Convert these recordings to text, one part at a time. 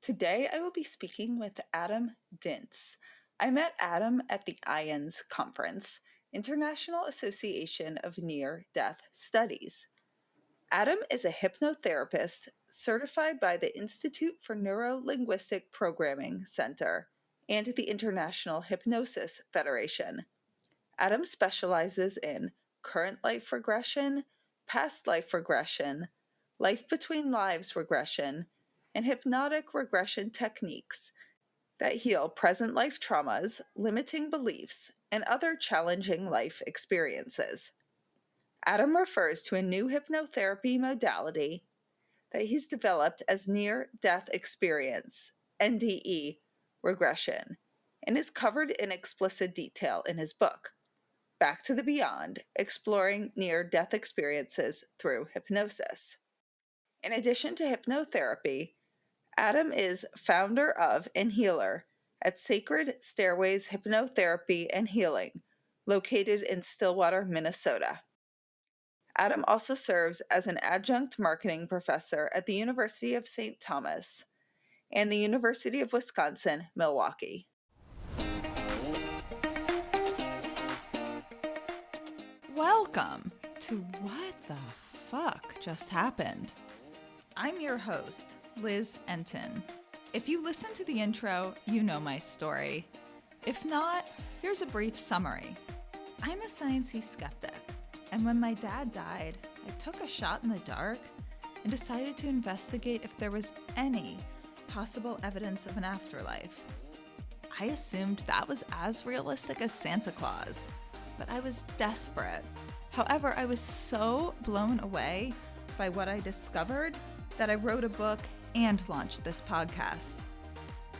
Today I will be speaking with Adam Dince. I met Adam at the IANDS conference, International Association of Near-Death Studies. Adam is a hypnotherapist certified by the Institute for Neuro-Linguistic Programming Center and the International Hypnosis Federation. Adam specializes in current life regression, past life regression, life between lives regression, and hypnotic regression techniques that heal present life traumas, limiting beliefs, and other challenging life experiences. Adam refers to a new hypnotherapy modality that he's developed as near-death experience, NDE, regression, and is covered in explicit detail in his book, Back to the Beyond, Exploring Near-Death Experiences Through Hypnosis. In addition to hypnotherapy, Adam is founder of and healer at Sacred Stairways Hypnotherapy and Healing, located in Stillwater, Minnesota. Adam also serves as an adjunct marketing professor at the University of St. Thomas and the University of Wisconsin-Milwaukee. Welcome to What the Fuck Just Happened. I'm your host, Liz Enton. If you listen to the intro, you know my story. If not, here's a brief summary. I'm a sciencey-skeptic, and when my dad died, I took a shot in the dark and decided to investigate if there was any possible evidence of an afterlife. I assumed that was as realistic as Santa Claus, but I was desperate. However, I was so blown away by what I discovered that I wrote a book and launched this podcast.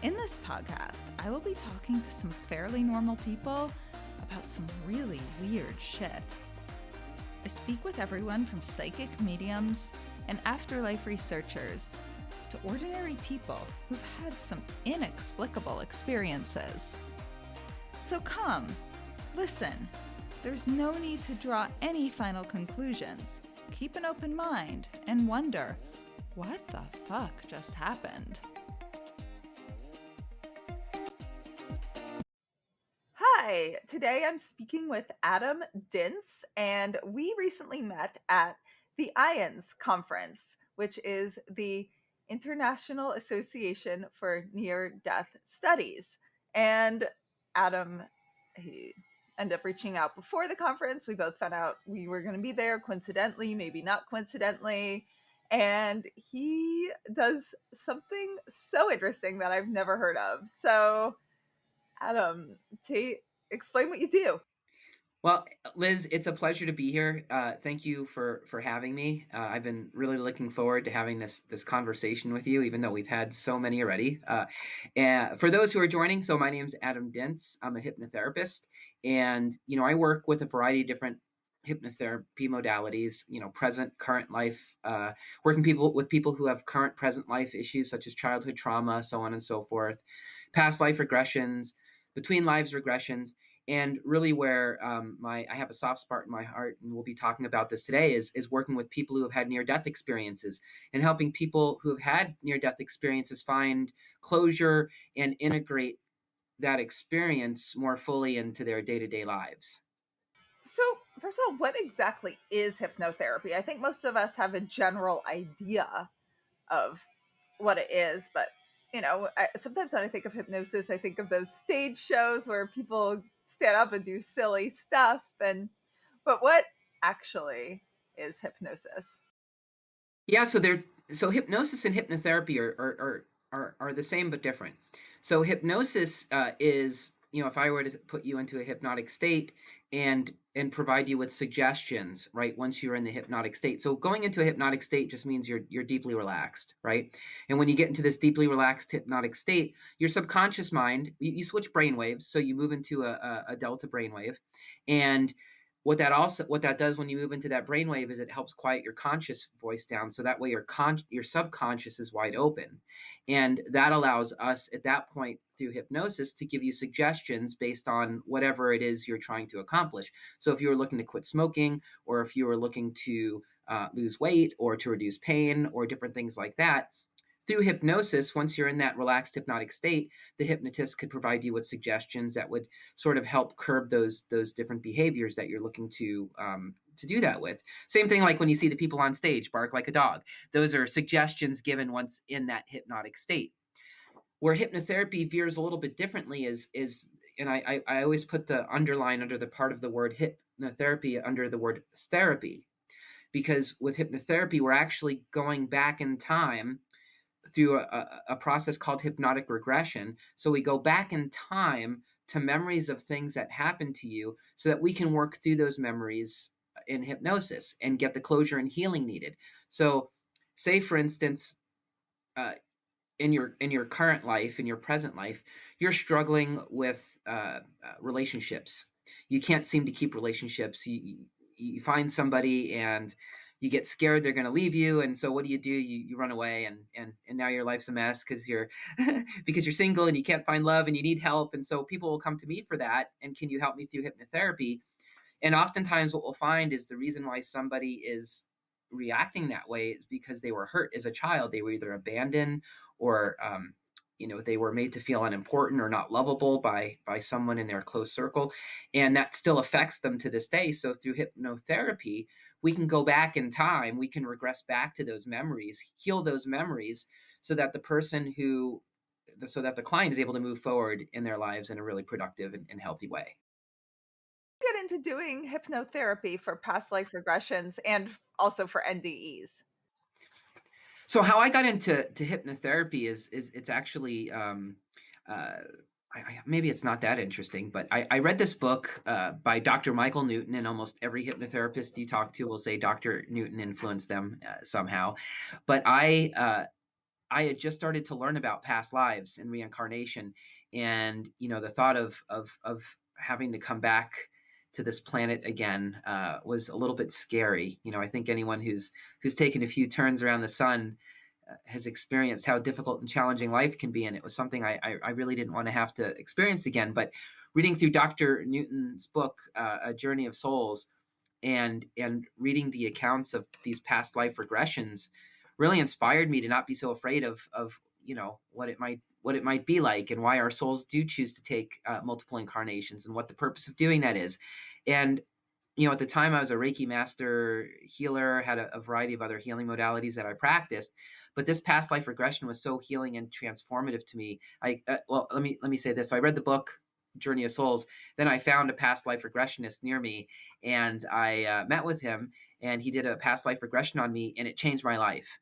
In this podcast, I will be talking to some fairly normal people about some really weird shit. I speak with everyone from psychic mediums and afterlife researchers to ordinary people who've had some inexplicable experiences. So come, listen. There's no need to draw any final conclusions. Keep an open mind and wonder, what the fuck just happened? Hi, today I'm speaking with Adam Dince, and we recently met at the IANDS conference, which is the International Association for Near-Death Studies. And Adam, he ended up reaching out before the conference. We both found out we were going to be there coincidentally, maybe not coincidentally. And he does something so interesting that I've never heard of. So, Adam, explain what you do. Well, Liz, it's a pleasure to be here. Thank you for having me. I've been really looking forward to having this conversation with you, even though we've had so many already. And for those who are joining, so my name's Adam Dince. I'm a hypnotherapist, and I work with a variety of different hypnotherapy modalities. Present, current life, working with people who have current, present life issues such as childhood trauma, so on and so forth, past life regressions, between lives regressions. And really where I have a soft spot in my heart, and we'll be talking about this today, is working with people who have had near-death experiences and helping people who have had near-death experiences find closure and integrate that experience more fully into their day-to-day lives. So, first of all, what exactly is hypnotherapy? I think most of us have a general idea of what it is, but sometimes when I think of hypnosis, I think of those stage shows where people stand up and do silly stuff. But what actually is hypnosis? Yeah, so hypnosis and hypnotherapy are the same but different. So hypnosis is, if I were to put you into a hypnotic state and provide you with suggestions, right, once you're in the hypnotic state. So going into a hypnotic state just means you're deeply relaxed, right? And when you get into this deeply relaxed hypnotic state, your subconscious mind, you switch brain waves, so you move into a delta brainwave, and what that does when you move into that brainwave is it helps quiet your conscious voice down, so that way your subconscious is wide open, and that allows us at that point through hypnosis to give you suggestions based on whatever it is you're trying to accomplish. So if you were looking to quit smoking, or if you were looking to lose weight, or to reduce pain, or different things like that, through hypnosis, once you're in that relaxed hypnotic state, the hypnotist could provide you with suggestions that would sort of help curb those different behaviors that you're looking to do that with. Same thing like when you see the people on stage bark like a dog. Those are suggestions given once in that hypnotic state. Where hypnotherapy veers a little bit differently is and I always put the underline under the part of the word hypnotherapy under the word therapy, because with hypnotherapy we're actually going back in time through a process called hypnotic regression. So we go back in time to memories of things that happened to you so that we can work through those memories in hypnosis and get the closure and healing needed. So say, for instance, uh, in your current life, in your present life, you're struggling with relationships. You can't seem to keep relationships. You find somebody and you get scared they're going to leave you, and so what do? You run away, and now your life's a mess because you're because you're single and you can't find love and you need help, and so people will come to me for that. And can you help me through hypnotherapy? And oftentimes, what we'll find is the reason why somebody is reacting that way is because they were hurt as a child. They were either abandoned or, they were made to feel unimportant or not lovable by someone in their close circle, and that still affects them to this day. So through hypnotherapy, we can go back in time. We can regress back to those memories, heal those memories, so that the client is able to move forward in their lives in a really productive and healthy way. Get into doing hypnotherapy for past life regressions and also for NDEs? So how I got into hypnotherapy is it's actually uh, maybe it's not that interesting, but I read this book by Dr. Michael Newton, and almost every hypnotherapist you talk to will say Dr. Newton influenced them somehow. But I had just started to learn about past lives and reincarnation, and the thought of having to come back to this planet again was a little bit scary. I think anyone who's taken a few turns around the sun has experienced how difficult and challenging life can be, and it was something I really didn't want to have to experience again. But reading through Dr. Newton's book, A Journey of Souls, and reading the accounts of these past life regressions really inspired me to not be so afraid of what it might be like, and why our souls do choose to take multiple incarnations, and what the purpose of doing that is. And at the time I was a Reiki master healer, had a variety of other healing modalities that I practiced, but this past life regression was so healing and transformative to me. Well, let me say this. So I read the book Journey of Souls, then I found a past life regressionist near me, and I met with him, and he did a past life regression on me, and it changed my life.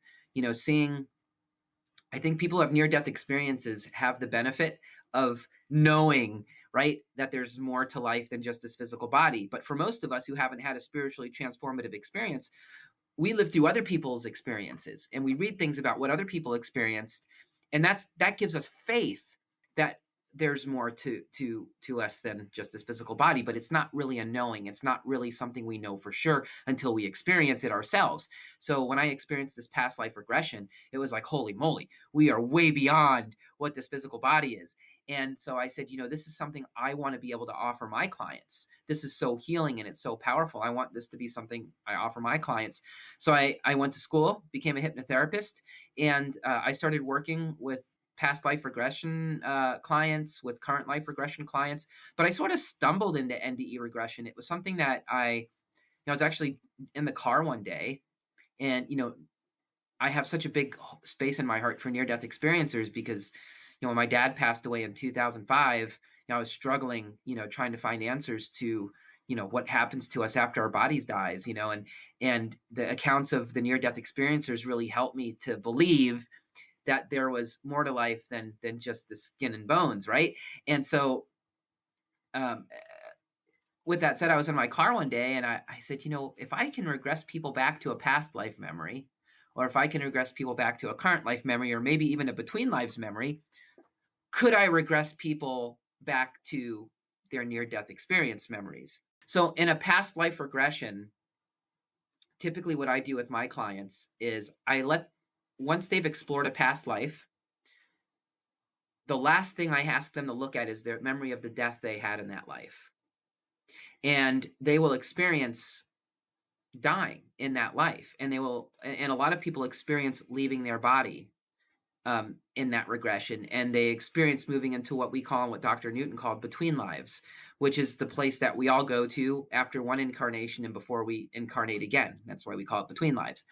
Seeing I think people who have near death experiences have the benefit of knowing, right, that there's more to life than just this physical body. But for most of us who haven't had a spiritually transformative experience, we live through other people's experiences and we read things about what other people experienced, and that gives us faith that there's more to us than just this physical body. But it's not really a knowing. It's not really something we know for sure until we experience it ourselves. So when I experienced this past life regression, it was like, holy moly, we are way beyond what this physical body is. And so I said, this is something I want to be able to offer my clients. This is so healing and it's so powerful. I want this to be something I offer my clients. So I went to school, became a hypnotherapist, and I started working with past life regression clients, with current life regression clients. But I sort of stumbled into NDE regression. It was something that I was actually in the car one day, and I have such a big space in my heart for near death experiencers because when my dad passed away in 2005, I was struggling, trying to find answers to what happens to us after our bodies dies, and the accounts of the near death experiencers really helped me to believe that there was more to life than just the skin and bones, right? And so um, with that said, I was in my car one day and I said, if I can regress people back to a past life memory, or if I can regress people back to a current life memory, or maybe even a between lives memory, could I regress people back to their near death experience memories? So in a past life regression, typically what I do with my clients is once they've explored a past life, the last thing I ask them to look at is their memory of the death they had in that life. And they will experience dying in that life, and a lot of people experience leaving their body in that regression, and they experience moving into what we call, what Dr. Newton called, between lives, which is the place that we all go to after one incarnation and before we incarnate again. That's why we call it between lives.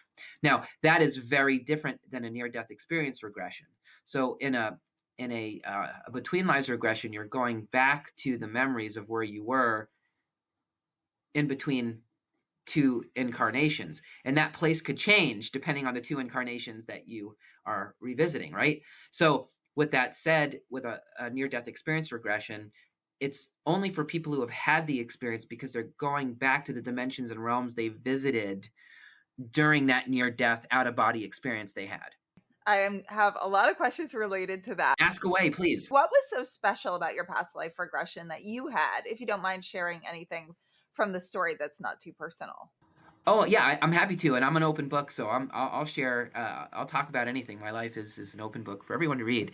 Now, that is very different than a near-death experience regression. So in a between lives regression, you're going back to the memories of where you were in between two incarnations, and that place could change depending on the two incarnations that you are revisiting, right? So with that said, with a near-death experience regression, it's only for people who have had the experience, because they're going back to the dimensions and realms they visited during that near-death out-of-body experience they had. I have a lot of questions related to that. Ask away, please. What was so special about your past life regression that you had, if you don't mind sharing anything from the story that's not too personal? Oh yeah, I'm happy to, and I'm an open book, so I'll share. I'll talk about anything. My life is an open book for everyone to read.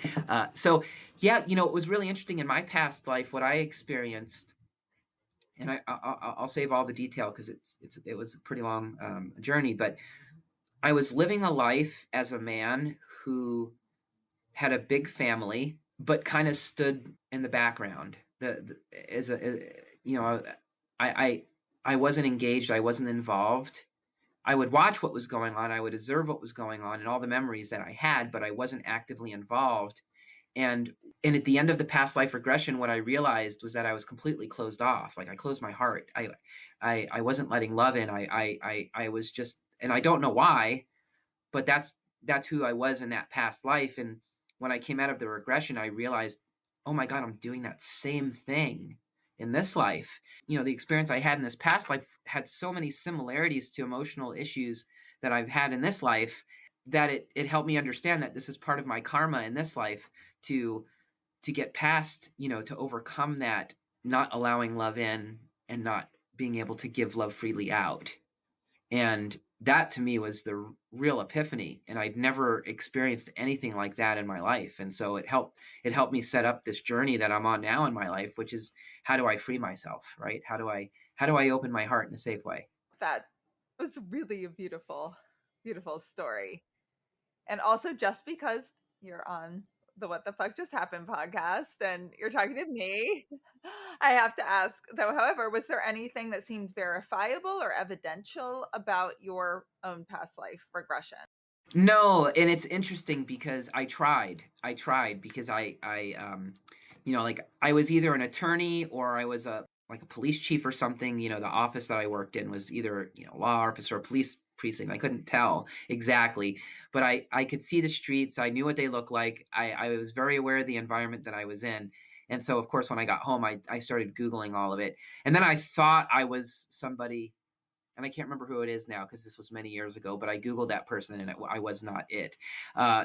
So yeah, it was really interesting in my past life what I experienced, and I'll save all the detail because it was a pretty long journey. But I was living a life as a man who had a big family, but kind of stood in the background. As a I I wasn't engaged. I wasn't involved. I would watch what was going on. I would observe what was going on and all the memories that I had, but I wasn't actively involved. And at the end of the past life regression, what I realized was that I was completely closed off. Like I closed my heart. I wasn't letting love in. I was just, and I don't know why, but that's who I was in that past life. And when I came out of the regression, I realized, oh my God, I'm doing that same thing in this life. The experience I had in this past life had so many similarities to emotional issues that I've had in this life, that it helped me understand that this is part of my karma in this life, to get past, to overcome that, not allowing love in and not being able to give love freely out. And that to me was the real epiphany, and I'd never experienced anything like that in my life. And so it helped me set up this journey that I'm on now in my life, which is, how do I free myself, right? How do I open my heart in a safe way? That was really a beautiful, beautiful story. And also, just because you're on the What the Fuck Just Happened podcast and you're talking to me, I have to ask, though, however, was there anything that seemed verifiable or evidential about your own past life regression? No, and it's interesting because I tried because like I was either an attorney or I was a police chief or something. The office that I worked in was either, law office or a police precinct. I couldn't tell exactly, but I could see the streets. I knew what they looked like. I was very aware of the environment that I was in. And so, of course, when I got home, I started Googling all of it. And then I thought I was somebody, and I can't remember who it is now because this was many years ago, but I Googled that person and I was not it.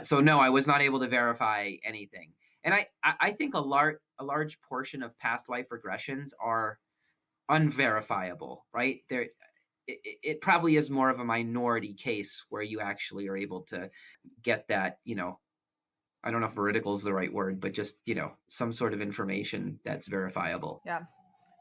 So no, I was not able to verify anything. And I think a large portion of past life regressions are unverifiable, right? It probably is more of a minority case where you actually are able to get that, I don't know if veridical is the right word, but just, some sort of information that's verifiable. Yeah,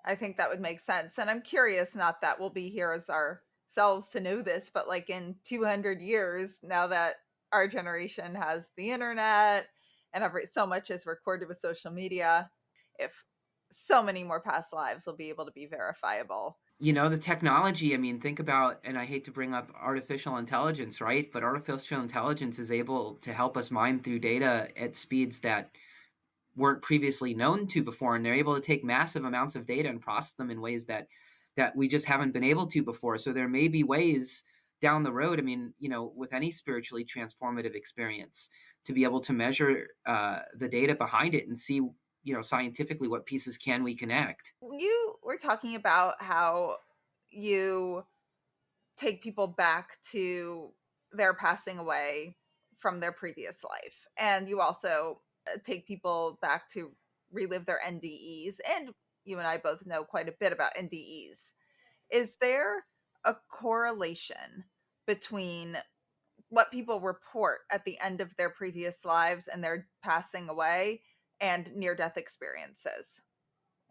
I think that would make sense. And I'm curious, not that we'll be here as ourselves to know this, but like in 200 years, now that our generation has the internet and so much is recorded with social media, if so many more past lives will be able to be verifiable. The technology, I mean, think about, and I hate to bring up artificial intelligence, right? But artificial intelligence is able to help us mine through data at speeds that weren't previously known to before. And they're able to take massive amounts of data and process them in ways that we just haven't been able to before. So there may be ways down the road, I mean, with any spiritually transformative experience, to be able to measure the data behind it and see, scientifically, what pieces can we connect. You were talking about how you take people back to their passing away from their previous life. And you also take people back to relive their NDEs. And you and I both know quite a bit about NDEs. Is there a correlation between what people report at the end of their previous lives and their passing away and near death experiences?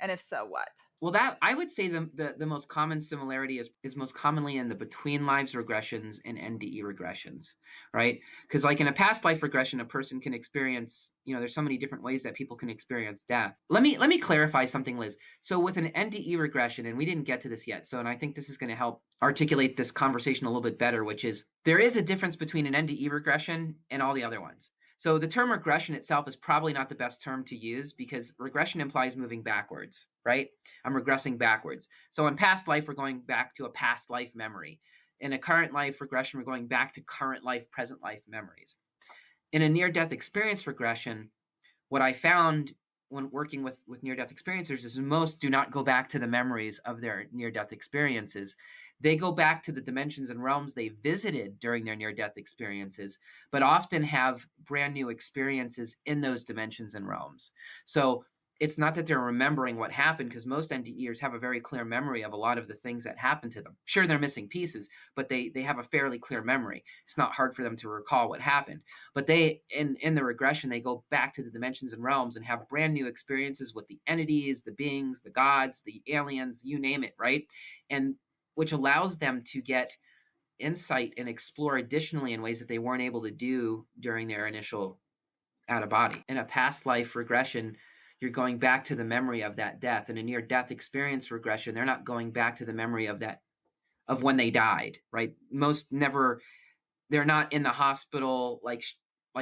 And if so, what? Well, that I would say the most common similarity is most commonly in the between lives regressions and NDE regressions, right? Because like in a past life regression, a person can experience, there's so many different ways that people can experience death. Let me clarify something, Liz. So with an NDE regression, and we didn't get to this yet, and I think this is going to help articulate this conversation a little bit better, which is there is a difference between an NDE regression and all the other ones. So the term regression itself is probably not the best term to use because regression implies moving backwards, right? I'm regressing backwards. So in past life, we're going back to a past life memory. In a current life regression, we're going back to current life, present life memories. In a near-death experience regression, what I found when working with near-death experiencers is most do not go back to the memories of their near-death experiences. They go back to the dimensions and realms they visited during their near-death experiences, but often have brand new experiences in those dimensions and realms. So it's not that they're remembering what happened, because most NDEers have a very clear memory of a lot of the things that happened to them. Sure, they're missing pieces, but they have a fairly clear memory. It's not hard for them to recall what happened. But they, in the regression, they go back to the dimensions and realms and have brand new experiences with the entities, the beings, the gods, the aliens, you name it, right? And which allows them to get insight and explore additionally in ways that they weren't able to do during their initial out of body. In a past life regression, you're going back to the memory of that death. In a near-death experience regression, they're not going back to the memory of when they died, right? Most never, they're not in the hospital like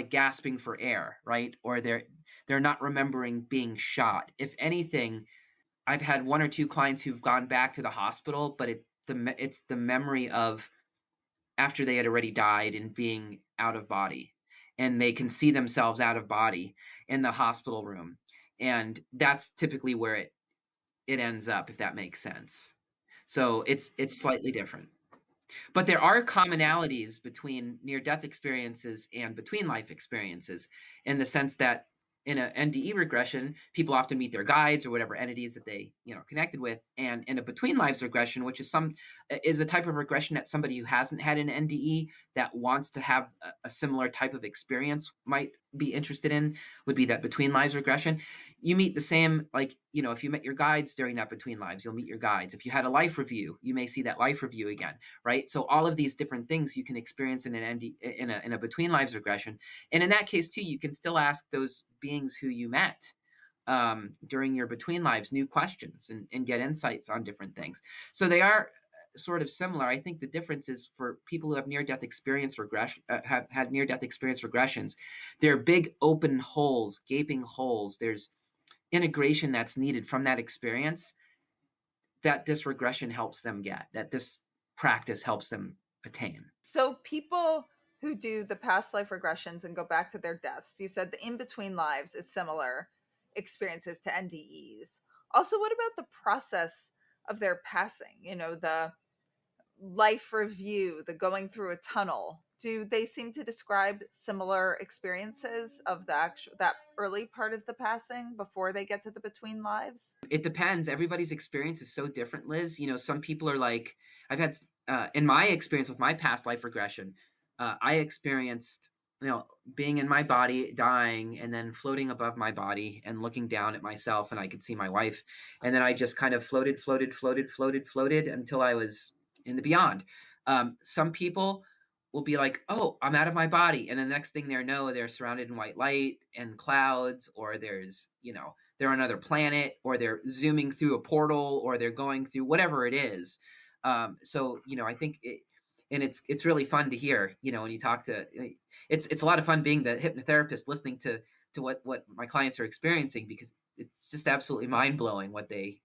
gasping for air, right? Or they're not remembering being shot. If anything, I've had one or two clients who've gone back to the hospital, but it's the memory of after they had already died and being out of body, and they can see themselves out of body in the hospital room, and that's typically where it ends up, if that makes sense. So it's slightly different. But there are commonalities between near-death experiences and between life experiences, in the sense that in an NDE regression, people often meet their guides or whatever entities that they connected with, and in a between lives regression, which is a type of regression that somebody who hasn't had an NDE that wants to have a similar type of experience might be interested in, would be that between lives regression. You meet the same, if you met your guides during that between lives, you'll meet your guides. If you had a life review, you may see that life review again, right? So all of these different things you can experience in an ND, in a between lives regression, and in that case too, you can still ask those beings who you met during your between lives new questions and get insights on different things. So they are sort of similar. I think the difference is for people who have near-death experience regression, have had near-death experience regressions, they're big open holes, gaping holes. There's integration that's needed from that experience that this regression helps them get, that this practice helps them attain. So people who do the past life regressions and go back to their deaths, you said the in-between lives is similar experiences to NDEs. Also, what about the process of their passing? The life review, the going through a tunnel. Do they seem to describe similar experiences of that early part of the passing before they get to the between lives? It depends. Everybody's experience is so different, Liz. Some people are like, I've had, in my experience with my past life regression, I experienced, being in my body, dying, and then floating above my body and looking down at myself, and I could see my wife. And then I just kind of floated until I was in the beyond. Some people will be like, oh, I'm out of my body. And the next thing they know, they're surrounded in white light and clouds, or they're on another planet, or they're zooming through a portal, or they're going through whatever it is. So, I think and it's really fun to hear, when you talk to, it's a lot of fun being the hypnotherapist, listening to what my clients are experiencing, because it's just absolutely mind blowing what they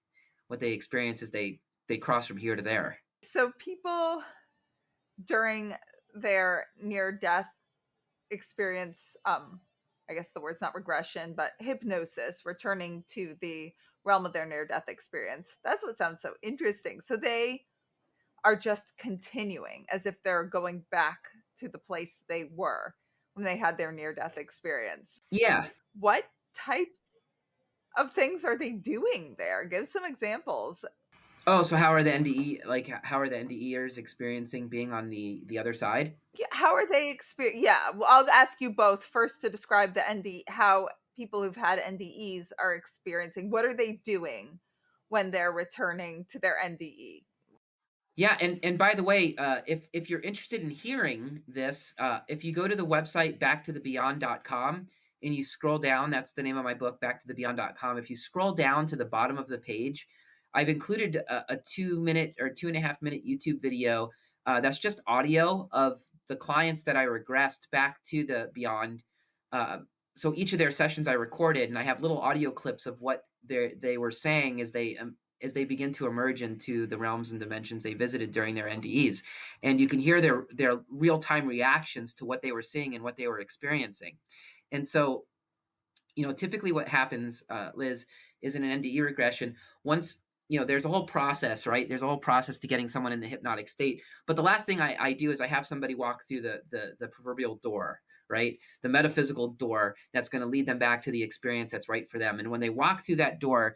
experience as they cross from here to there. So people during their near death experience, I guess the word's not regression, but hypnosis, returning to the realm of their near death experience. That's what sounds so interesting. So they are just continuing as if they're going back to the place they were when they had their near death experience. Yeah. What types of things are they doing there? Give some examples. Oh, so how are the NDEers experiencing being on the other side? Yeah, how are they experience? Yeah, well, I'll ask you both first to describe the ND, how people who've had NDEs are experiencing? What are they doing when they're returning to their NDE? Yeah, and by the way, if you're interested in hearing this, if you go to the website backtothebeyond.com and you scroll down, that's the name of my book, backtothebeyond.com. If you scroll down to the bottom of the page, I've included a 2 minute or 2.5 minute YouTube video that's just audio of the clients that I regressed back to the beyond. Uh, so each of their sessions I recorded, and I have little audio clips of what they were saying as they begin to emerge into the realms and dimensions they visited during their NDEs. And you can hear their real-time reactions to what they were seeing and what they were experiencing. And so, typically what happens, Liz, is in an NDE regression, once, there's a whole process, right? There's a whole process to getting someone in the hypnotic state. But the last thing I do is I have somebody walk through the proverbial door, right? The metaphysical door that's going to lead them back to the experience that's right for them. And when they walk through that door,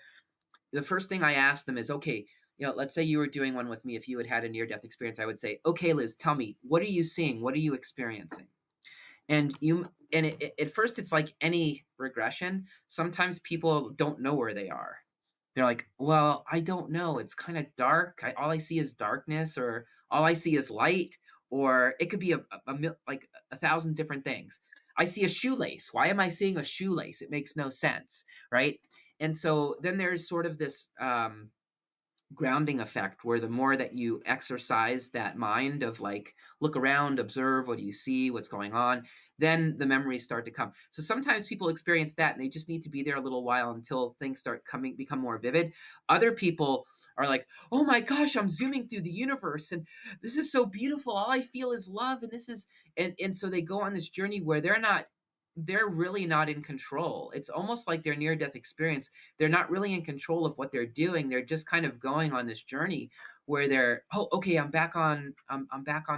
the first thing I ask them is, okay, let's say you were doing one with me. If you had had a near-death experience, I would say, okay, Liz, tell me, what are you seeing? What are you experiencing? At first it's like any regression. Sometimes people don't know where they are. They're like, well, I don't know. It's kind of dark. All I see is darkness, or all I see is light, or it could be like 1,000 different things. I see a shoelace. Why am I seeing a shoelace? It makes no sense, right? And so then there's sort of this grounding effect where the more that you exercise that mind of like, look around, observe, what do you see, what's going on, then the memories start to come. So sometimes people experience that and they just need to be there a little while until things become more vivid. Other people are like, oh my gosh, I'm zooming through the universe and this is so beautiful, all I feel is love, and this is, and so they go on this journey where they're really not in control. It's almost like their near-death experience. They're not really in control of what they're doing. They're just kind of going on this journey where they're, oh, okay, I'm back on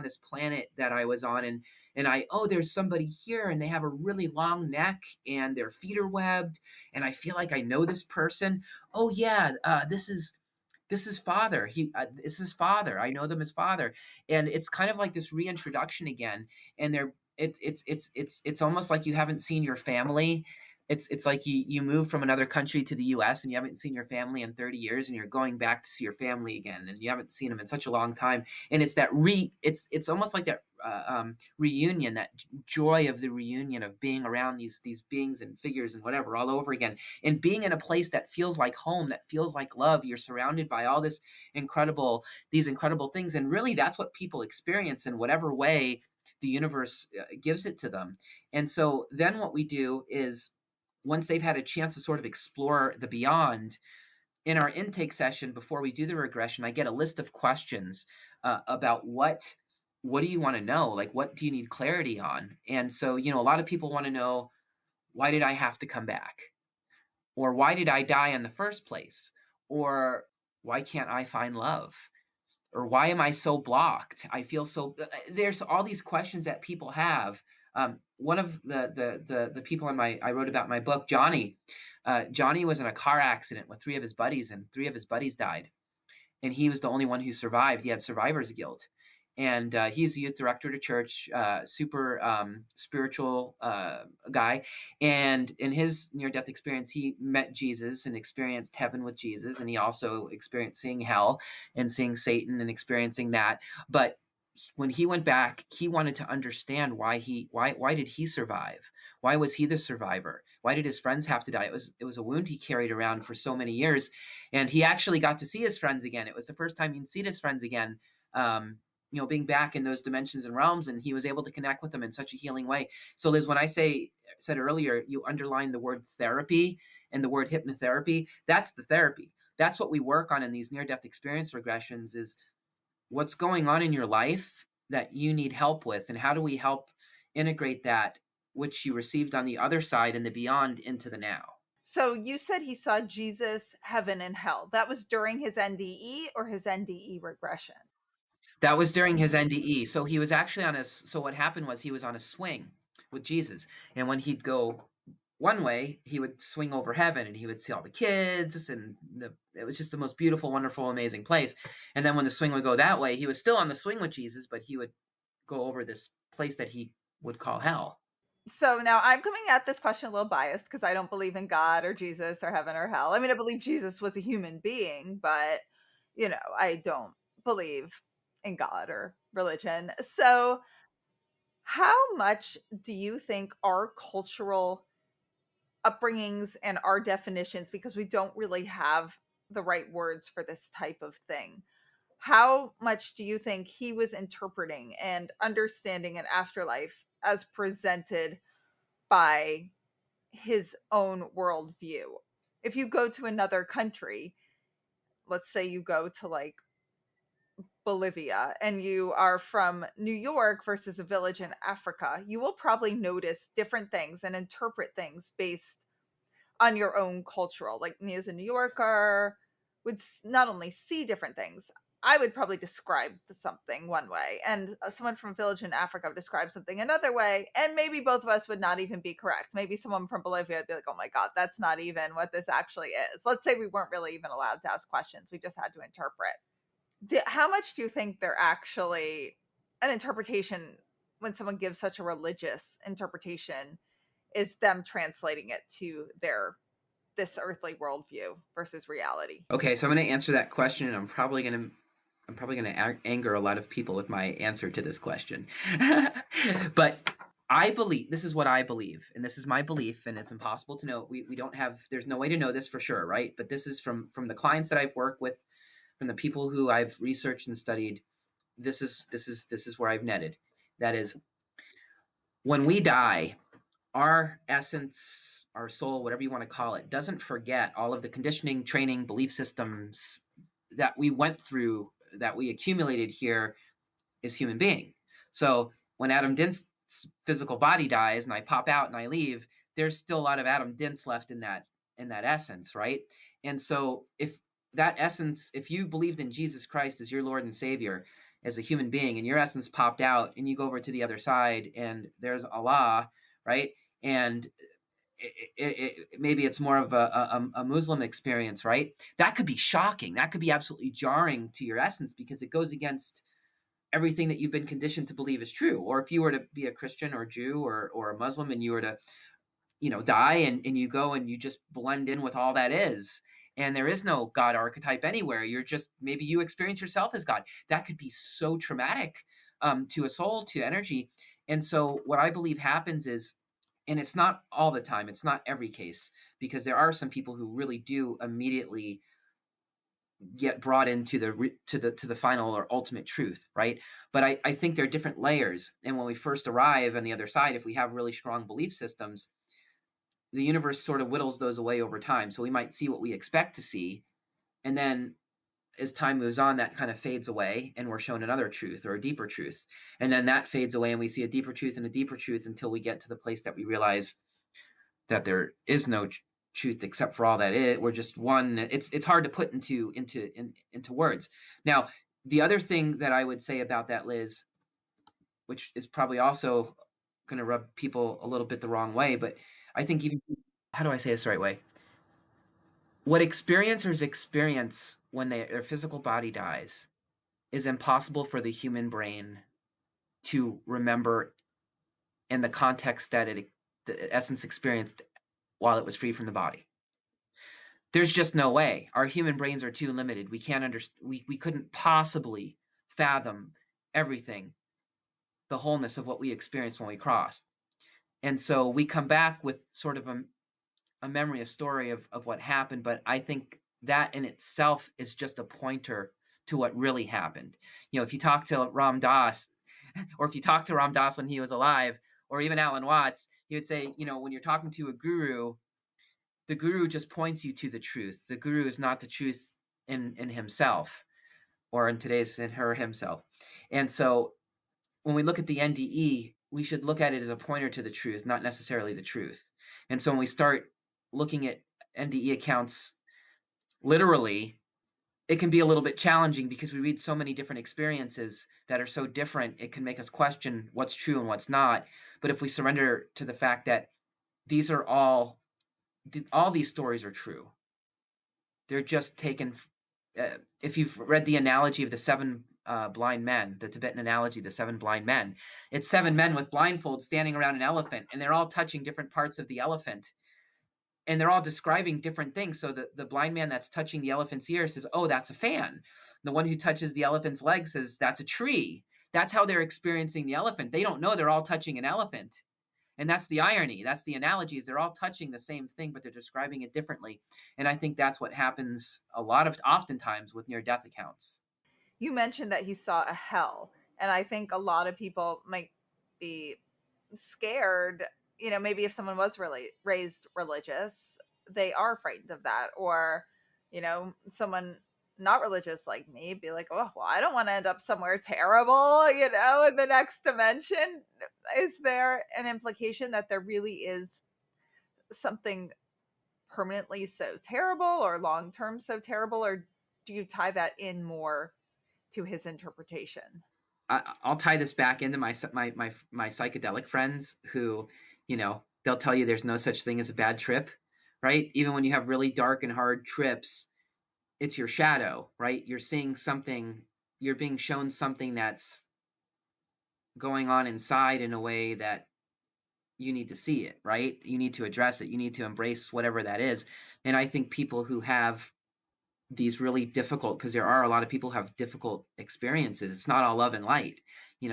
this planet that I was on, and there's somebody here, and they have a really long neck, and their feet are webbed, and I feel like I know this person. Oh yeah, this is father. This is father. I know them as father, and it's kind of like this reintroduction again. And it's almost like you haven't seen your family. It's like you move from another country to the U.S. and you haven't seen your family in 30 years, and you're going back to see your family again, and you haven't seen them in such a long time. And it's that it's almost like that reunion, that joy of the reunion of being around these beings and figures and whatever all over again, and being in a place that feels like home, that feels like love. You're surrounded by all these incredible things, and really that's what people experience in whatever way the universe gives it to them. And so then what we do is, once they've had a chance to sort of explore the beyond, in our intake session before we do the regression, I get a list of questions about what do you want to know? Like, what do you need clarity on? And so, a lot of people want to know, why did I have to come back? Or why did I die in the first place? Or why can't I find love? Or why am I so blocked? I feel so. There's all these questions that people have. One of the people I wrote about in my book, Johnny. Johnny was in a car accident with 3 of his buddies, and 3 of his buddies died, and he was the only one who survived. He had survivor's guilt, and he's the youth director at a church, super spiritual guy. And in his near-death experience, he met Jesus and experienced heaven with Jesus, and he also experienced seeing hell and seeing Satan and experiencing that. But when he went back, he wanted to understand why did he survive? Why was he the survivor? Why did his friends have to die? It was a wound he carried around for so many years, and he actually got to see his friends again. It was the first time he'd seen his friends again. Being back in those dimensions and realms, and he was able to connect with them in such a healing way. So, Liz, when I said earlier, you underlined the word therapy and the word hypnotherapy. That's the therapy. That's what we work on in these near-death experience regressions, is what's going on in your life that you need help with, and how do we help integrate that which you received on the other side and the beyond into the now. So you said he saw Jesus, heaven, and hell. That was during his NDE or his NDE regression? That was during his NDE. So he was actually so what happened was, he was on a swing with Jesus. And when he'd go one way, he would swing over heaven and he would see all the kids, and it was just the most beautiful, wonderful, amazing place. And then when the swing would go that way, he was still on the swing with Jesus, but he would go over this place that he would call hell. So now I'm coming at this question a little biased because I don't believe in God or Jesus or heaven or hell. I mean, I believe Jesus was a human being, but I don't believe in God or religion. So, how much do you think our cultural upbringings and our definitions, because we don't really have the right words for this type of thing, how much do you think he was interpreting and understanding an afterlife as presented by his own worldview? If you go to another country, let's say you go to like Bolivia and you are from New York versus a village in Africa, you will probably notice different things and interpret things based on your own cultural. Like me as a New Yorker would not only see different things, I would probably describe something one way, and someone from a village in Africa would describe something another way, and maybe both of us would not even be correct. Maybe someone from Bolivia would be like, "Oh my God, that's not even what this actually is." Let's say we weren't really even allowed to ask questions; we just had to interpret. How much do you think they're actually an interpretation when someone gives such a religious interpretation is them translating it to their this earthly worldview versus reality? Okay, so I'm going to answer that question, and I'm probably going to anger a lot of people with my answer to this question. But I believe, this is what I believe, and this is my belief, and it's impossible to know. We don't have, there's no way to know this for sure, right? But this is from the clients that I've worked with, from the people who I've researched and studied. This is where I've netted. That is, when we die, our essence, our soul, whatever you want to call it, doesn't forget all of the conditioning, training, belief systems that we went through, that we accumulated here as human being. So when Adam Dince's physical body dies and I pop out and I leave, there's still a lot of Adam Dince left in that essence, right? And so if that essence, if you believed in Jesus Christ as your Lord and Savior as a human being, and your essence popped out and you go over to the other side and there's Allah, right? And maybe it's more of a Muslim experience, right? That could be shocking. That could be absolutely jarring to your essence because it goes against everything that you've been conditioned to believe is true. Or if you were to be a Christian or Jew or a Muslim and you were to, die and you go and you just blend in with all that is, and there is no God archetype anywhere. You're just, maybe you experience yourself as God. That could be so traumatic to a soul, to energy. And so what I believe happens is, and it's not all the time, it's not every case, because there are some people who really do immediately get brought into the final or ultimate truth, right? But I think there are different layers, and when we first arrive on the other side, if we have really strong belief systems, the universe sort of whittles those away over time. So we might see what we expect to see, and then as time moves on, that kind of fades away, and we're shown another truth or a deeper truth, and then that fades away, and we see a deeper truth and a deeper truth until we get to the place that we realize that there is no truth except for all that is. We're just one. It's hard to put into words. Now, the other thing that I would say about that, Liz, which is probably also going to rub people a little bit the wrong way, but I think even, how do I say this the right way? What experiencers experience when their physical body dies is impossible for the human brain to remember in the context that the essence experienced while it was free from the body. There's just no way. Our human brains are too limited. We can't understand. We couldn't possibly fathom everything, the wholeness of what we experienced when we crossed. And so we come back with sort of a memory, a story of what happened. But I think that in itself is just a pointer to what really happened. If you talk to Ram Dass, or if you talk to Ram Dass when he was alive, or even Alan Watts, he would say, when you're talking to a guru, the guru just points you to the truth. The guru is not the truth in himself, or in today's, in her himself. And so when we look at the NDE, we should look at it as a pointer to the truth, not necessarily the truth. And so when we start looking at NDE accounts literally, it can be a little bit challenging because we read so many different experiences that are so different. It can make us question what's true and what's not. But if we surrender to the fact that these are all these stories are true, they're just taken. If you've read the analogy of the seven blind men, the Tibetan analogy, the 7 blind men. It's 7 men with blindfolds standing around an elephant, and they're all touching different parts of the elephant, and they're all describing different things. So the blind man that's touching the elephant's ear says, oh, that's a fan. The one who touches the elephant's leg says, that's a tree. That's how they're experiencing the elephant. They don't know they're all touching an elephant. And that's the irony. That's the analogy, is they're all touching the same thing, but they're describing it differently. And I think that's what happens oftentimes with near-death accounts. You mentioned that he saw a hell, and I think a lot of people might be scared. Maybe if someone was really raised religious, they are frightened of that. Or, someone not religious like me be like, oh, well, I don't want to end up somewhere terrible, in the next dimension. Is there an implication that there really is something permanently so terrible or long term so terrible? Or do you tie that in more to his interpretation? I'll tie this back into my psychedelic friends who, they'll tell you there's no such thing as a bad trip, right? Even when you have really dark and hard trips, it's your shadow, right? You're seeing something, you're being shown something that's going on inside in a way that you need to see it, right? You need to address it. You need to embrace whatever that is. And I think people who have these really difficult, because there are a lot of people who have difficult experiences. It's not all love and light.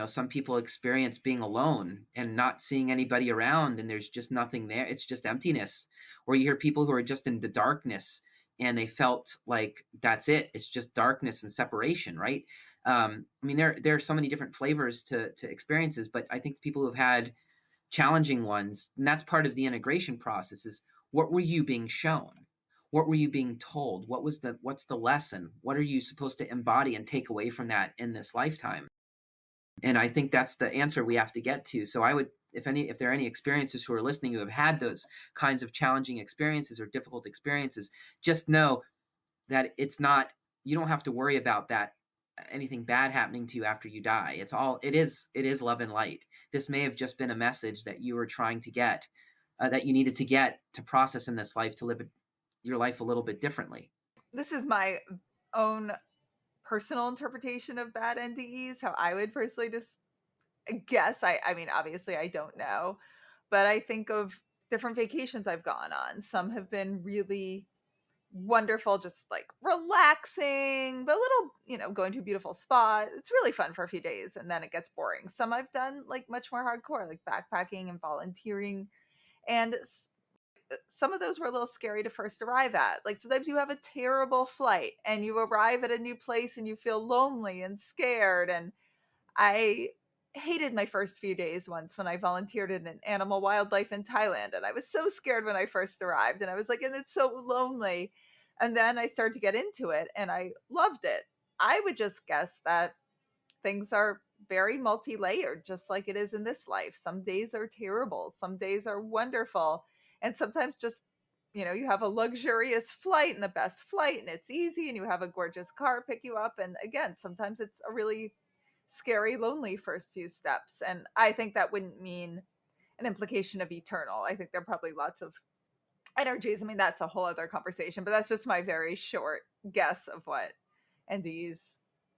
Some people experience being alone and not seeing anybody around, and there's just nothing there. It's just emptiness. Or you hear people who are just in the darkness and they felt like that's it. It's just darkness and separation, right? There are so many different flavors to experiences, but I think the people who've had challenging ones, and that's part of the integration process, is what were you being shown? What were you being told? What's the lesson? What are you supposed to embody and take away from that in this lifetime? And I think that's the answer we have to get to. So I would, if there are any experiences who are listening who have had those kinds of challenging experiences or difficult experiences, just know that you don't have to worry about that, anything bad happening to you after you die. It is love and light. This may have just been a message that you were trying to get, that you needed to get to process in this life, to live your life a little bit differently. This is my own personal interpretation of bad NDEs, how I would personally just guess. I mean, obviously, I don't know, but I think of different vacations I've gone on. Some have been really wonderful, just like relaxing, but a little, going to a beautiful spot. It's really fun for a few days and then it gets boring. Some I've done like much more hardcore, like backpacking and volunteering. And some of those were a little scary to first arrive at. Like sometimes you have a terrible flight and you arrive at a new place and you feel lonely and scared. And I hated my first few days once when I volunteered in an animal wildlife in Thailand. And I was so scared when I first arrived. And I was like, and it's so lonely. And then I started to get into it and I loved it. I would just guess that things are very multi-layered, just like it is in this life. Some days are terrible, some days are wonderful, and sometimes just, you have a luxurious flight and the best flight and it's easy and you have a gorgeous car pick you up. And again, sometimes it's a really scary, lonely first few steps. And I think that wouldn't mean an implication of eternal. I think there are probably lots of energies. I mean, that's a whole other conversation, but that's just my very short guess of what NDEs,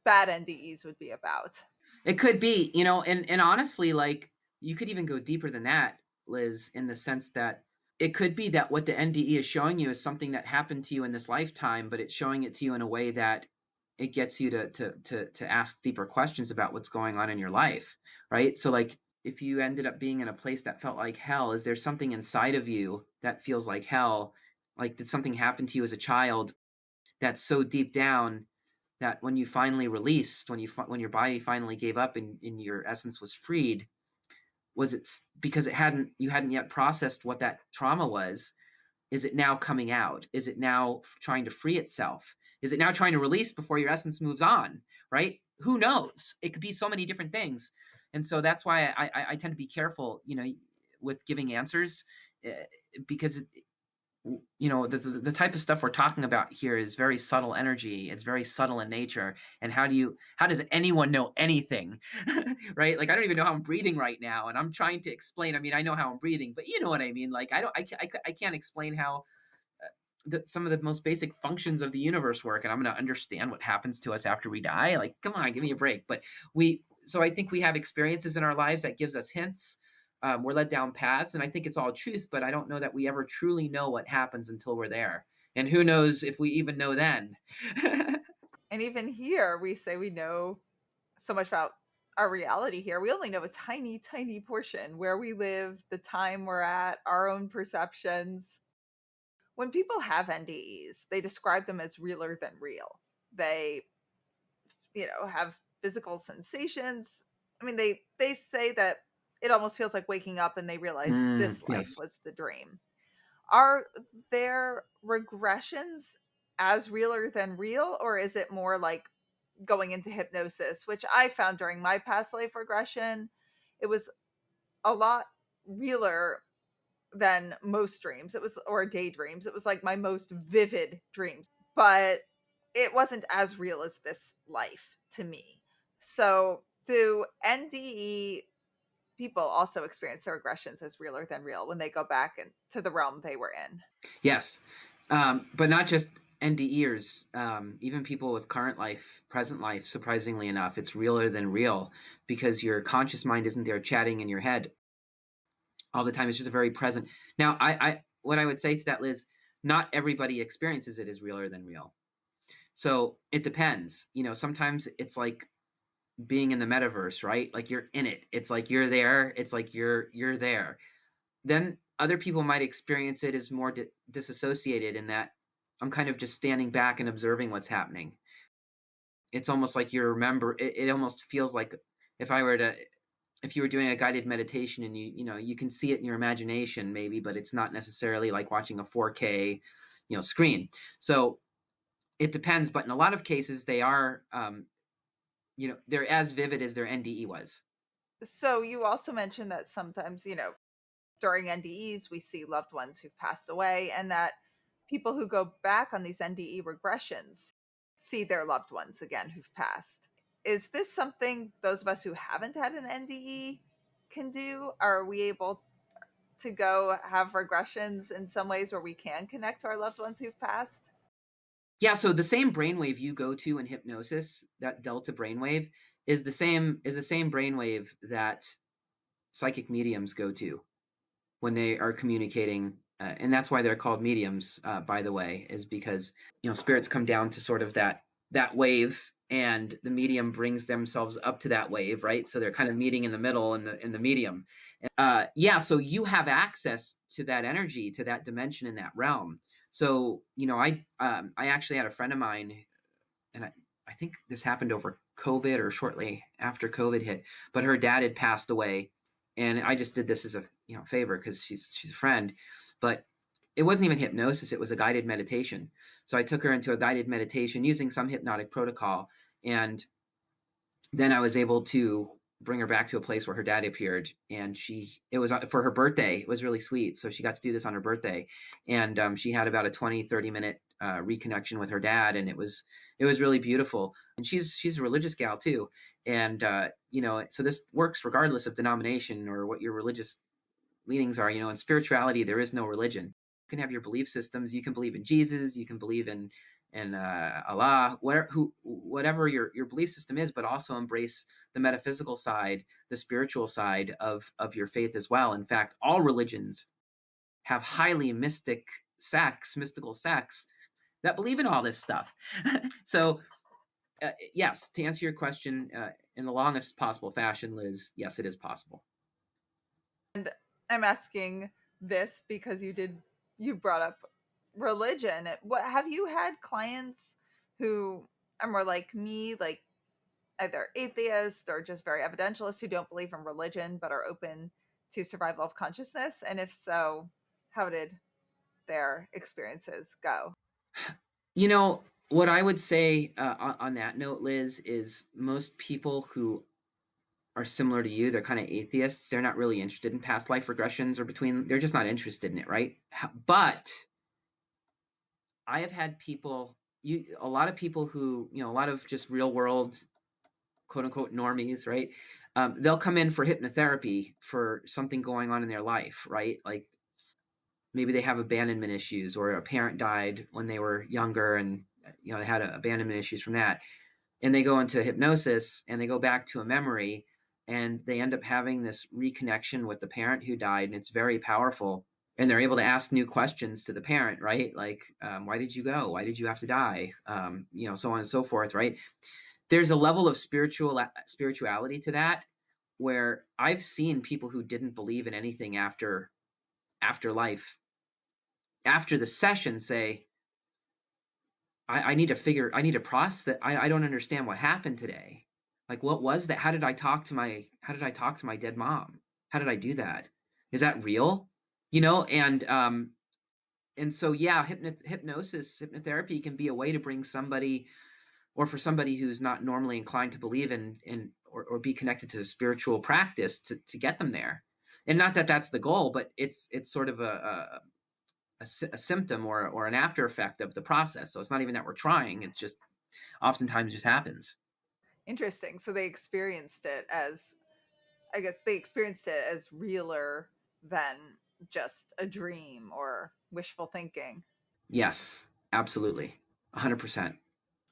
bad NDEs would be about. It could be, and honestly, like, you could even go deeper than that, Liz, in the sense that it could be that what the NDE is showing you is something that happened to you in this lifetime, but it's showing it to you in a way that it gets you to ask deeper questions about what's going on in your life, right? So, like, if you ended up being in a place that felt like hell, is there something inside of you that feels like hell? Like, did something happen to you as a child that's so deep down that when you finally released, when your body finally gave up and your essence was freed, was it because you hadn't yet processed what that trauma was? Is it now coming out? Is it now trying to free itself? Is it now trying to release before your essence moves on? Right? Who knows? It could be so many different things, and so that's why I tend to be careful, with giving answers, because the type of stuff we're talking about here is very subtle energy. It's very subtle in nature. And how does anyone know anything? Right? Like, I don't even know how I'm breathing right now, and I'm trying to explain. I mean, I know how I'm breathing, but you know what I mean? Like, I can't explain how some of the most basic functions of the universe work, and I'm going to understand what happens to us after we die. Like, come on, give me a break. But so I think we have experiences in our lives that gives us hints. We're led down paths, and I think it's all truth, but I don't know that we ever truly know what happens until we're there. And who knows if we even know then. And even here, we say we know so much about our reality here. We only know a tiny, tiny portion where we live, the time we're at, our own perceptions. When people have NDEs, they describe them as realer than real. They, have physical sensations. I mean, they say that it almost feels like waking up and they realize this life Yes. was the dream. Are there regressions as realer than real, or is it more like going into hypnosis, which I found during my past life regression? It was a lot realer than most dreams. It was, or daydreams. It was like my most vivid dreams, but it wasn't as real as this life to me. So, do NDE people also experience their regressions as realer than real when they go back to the realm they were in? Yes. But not just NDEers, even people with current life, present life, surprisingly enough, it's realer than real because your conscious mind isn't there chatting in your head all the time. It's just a very present. Now, what I would say to that, Liz, not everybody experiences it as realer than real. So it depends. Sometimes it's like being in the metaverse, right? Like you're in it. It's like you're there. It's like you're there. Then other people might experience it as more disassociated in that I'm kind of just standing back and observing what's happening. It's almost like you remember. It almost feels like if I were to if you were doing a guided meditation and you can see it in your imagination maybe, but it's not necessarily like watching a 4K screen. So it depends, but in a lot of cases they are they're as vivid as their NDE was. So, you also mentioned that sometimes, during NDEs, we see loved ones who've passed away, and that people who go back on these NDE regressions see their loved ones again who've passed. Is this something those of us who haven't had an NDE can do? Are we able to go have regressions in some ways where we can connect to our loved ones who've passed? Yeah, so the same brainwave you go to in hypnosis, that delta brainwave, is the same brainwave that psychic mediums go to when they are communicating, and that's why they're called mediums. By the way, is because spirits come down to sort of that wave, and the medium brings themselves up to that wave, right? So they're kind of meeting in the middle in the medium. Yeah, so you have access to that energy, to that dimension in that realm. So I actually had a friend of mine, and I think this happened over COVID or shortly after COVID hit, but her dad had passed away, and I just did this as a favor because she's a friend, but it wasn't even hypnosis; it was a guided meditation. So I took her into a guided meditation using some hypnotic protocol, and then I was able to bring her back to a place where her dad appeared, and it was for her birthday. It was really sweet. So she got to do this on her birthday, and she had about a 20-30 minute reconnection with her dad, and it was really beautiful. And she's a religious gal too, and so this works regardless of denomination or what your religious leanings are. In spirituality there is no religion. You can have your belief systems. You can believe in Jesus, you can believe in Allah, whatever your belief system is, but also embrace the metaphysical side, the spiritual side of your faith as well. In fact, all religions have highly mystical sects that believe in all this stuff. So yes, to answer your question in the longest possible fashion, Liz, yes, it is possible. And I'm asking this because you brought up religion. What have you had clients who are more like me, like either atheists or just very evidentialists who don't believe in religion but are open to survival of consciousness? And if so, how did their experiences go? What I would say on that note, Liz, is most people who are similar to you, they're kind of atheists. They're not really interested in past life regressions they're just not interested in it, right? But I have had a lot of people who, a lot of just real world, quote unquote, normies, right? They'll come in for hypnotherapy for something going on in their life, right? Like maybe they have abandonment issues, or a parent died when they were younger and they had abandonment issues from that, and they go into hypnosis and they go back to a memory, and they end up having this reconnection with the parent who died, and it's very powerful, and they're able to ask new questions to the parent, right? Like, why did you go? Why did you have to die? So on and so forth, right? There's a level of spirituality to that, where I've seen people who didn't believe in anything after life, after the session, say, I need to process that. I don't understand what happened today. Like, what was that? How did I talk to my dead mom? How did I do that? Is that real? And so, yeah, hypnotherapy can be a way to bring somebody, or for somebody who's not normally inclined to believe in or be connected to a spiritual practice, to get them there. And not that that's the goal, but it's sort of a symptom, or an after effect of the process. So it's not even that we're trying. It's just oftentimes just happens. Interesting. So they experienced it as, I guess they experienced it as realer than just a dream or wishful thinking. Yes, absolutely. 100%.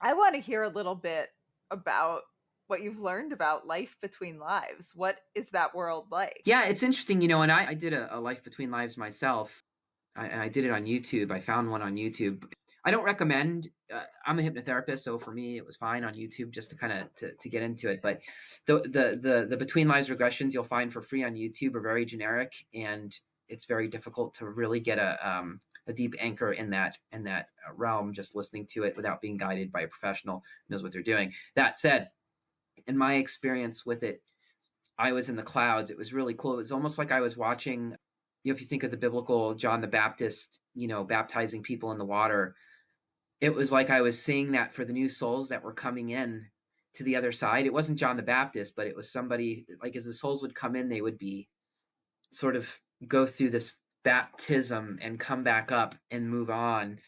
I want to hear a little bit about what you've learned about life between lives. What is that world like? Yeah, it's interesting, and I did a life between lives myself, and I did it on YouTube. I found one on YouTube. I don't recommend. I'm a hypnotherapist, so for me, it was fine on YouTube, just to kind of to get into it. But the between lives regressions you'll find for free on YouTube are very generic, and it's very difficult to really get a deep anchor in that realm, just listening to it without being guided by a professional who knows what they're doing. That said, in my experience with it, I was in the clouds. It was really cool. It was almost like I was watching, if you think of the biblical John the Baptist, baptizing people in the water, it was like I was seeing that for the new souls that were coming in to the other side. It wasn't John the Baptist, but it was somebody, like, as the souls would come in, they would be sort of go through this baptism and come back up and move on.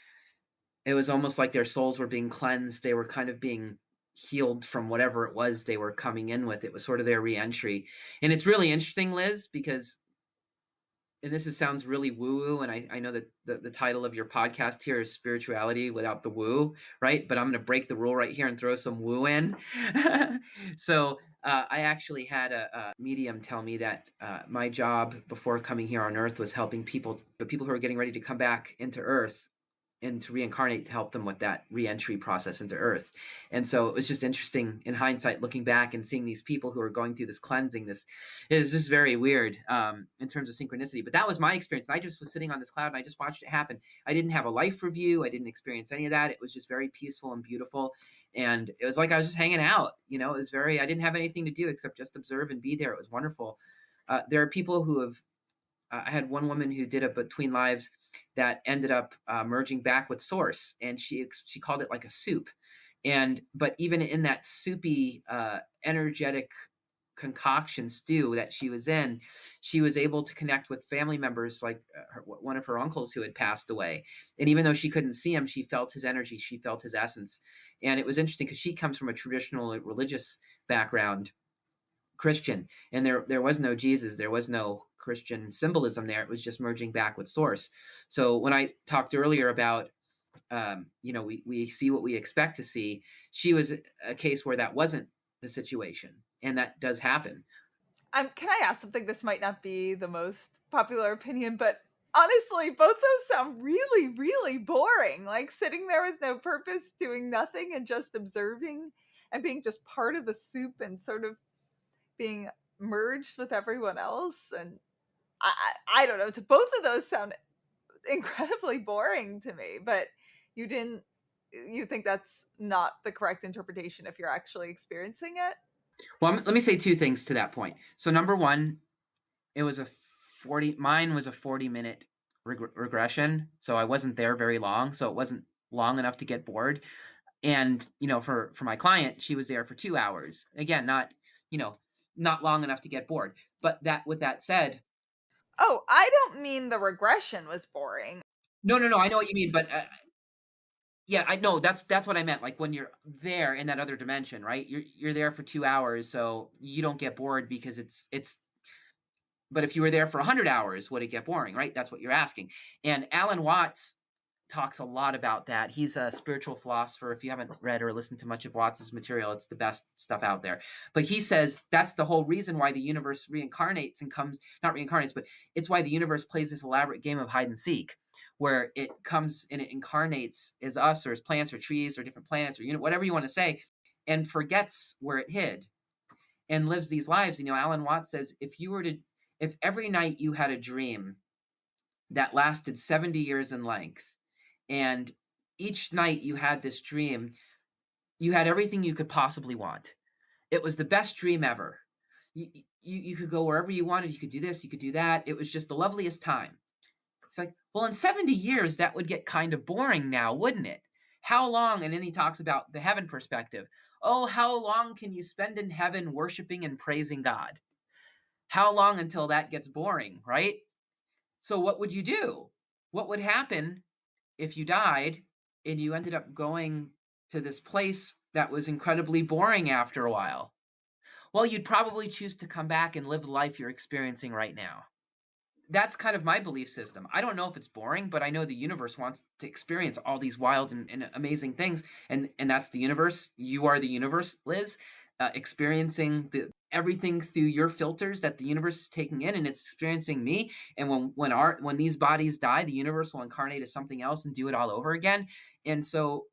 It was almost like their souls were being cleansed. They were kind of being healed from whatever it was they were coming in with. It was sort of their reentry. And it's really interesting, Liz, because, and sounds really woo-woo, and I know that the title of your podcast here is Spirituality Without the Woo, right? But I'm going to break the rule right here and throw some woo in. So I actually had a medium tell me that my job before coming here on Earth was helping the people who are getting ready to come back into Earth and to reincarnate, to help them with that reentry process into Earth. And so it was just interesting in hindsight, looking back and seeing these people who are going through this cleansing. This is just very weird in terms of synchronicity. But that was my experience. And I just was sitting on this cloud and I just watched it happen. I didn't have a life review. I didn't experience any of that. It was just very peaceful and beautiful. And it was like I was just hanging out. It was I didn't have anything to do except just observe and be there. It was wonderful. There are people who have, I had one woman who did a between lives that ended up merging back with source, and she called it like a soup. But even in that soupy, energetic concoction stew that she was in, she was able to connect with family members, like one of her uncles who had passed away. And even though she couldn't see him, she felt his energy, she felt his essence. And it was interesting because she comes from a traditional religious background, Christian, and there was no Jesus, there was no Christian symbolism there. It was just merging back with source. So when I talked earlier about we see what we expect to see, she was a case where that wasn't the situation, and that does happen. Can I ask something? This might not be the most popular opinion, but honestly, both those sound really, really boring. Like sitting there with no purpose, doing nothing, and just observing and being just part of a soup and sort of being merged with everyone else. And I don't know. To both of those sound incredibly boring to me. But you didn't. You think that's not the correct interpretation if you're actually experiencing it? Well, let me say two things to that point. So number one, it was mine was a 40-minute regression, so I wasn't there very long, so it wasn't long enough to get bored. And for my client, she was there for 2 hours, again, not long enough to get bored. But that with that said, Oh, I don't mean the regression was boring. no, I know what you mean, but yeah, I know that's what I meant. Like, when you're there in that other dimension, right? You're there for 2 hours, so you don't get bored because it's But if you were there for 100 hours, would it get boring, right? That's what you're asking. And Alan Watts talks a lot about that. He's a spiritual philosopher. If you haven't read or listened to much of Watts's material, it's the best stuff out there. But he says that's the whole reason why the universe reincarnates and comes, not reincarnates, but it's why the universe plays this elaborate game of hide and seek, where it comes and it incarnates as us or as plants or trees or different planets or whatever you want to say, and forgets where it hid and lives these lives. Alan Watts says if every night you had a dream that lasted 70 years in length, and each night you had this dream, you had everything you could possibly want. It was the best dream ever. You could go wherever you wanted. You could do this, you could do that. It was just the loveliest time. It's like, well, in 70 years, that would get kind of boring now, wouldn't it? How long? And then he talks about the heaven perspective. Oh, how long can you spend in heaven worshiping and praising God? How long until that gets boring, right? So what would you do? What would happen if you died and you ended up going to this place that was incredibly boring after a while? Well, you'd probably choose to come back and live the life you're experiencing right now. That's kind of my belief system. I don't know if it's boring, but I know the universe wants to experience all these wild and amazing things. And that's the universe. You are the universe, Liz, experiencing everything through your filters that the universe is taking in, and it's experiencing me. And when these bodies die, the universe will incarnate as something else and do it all over again. And so,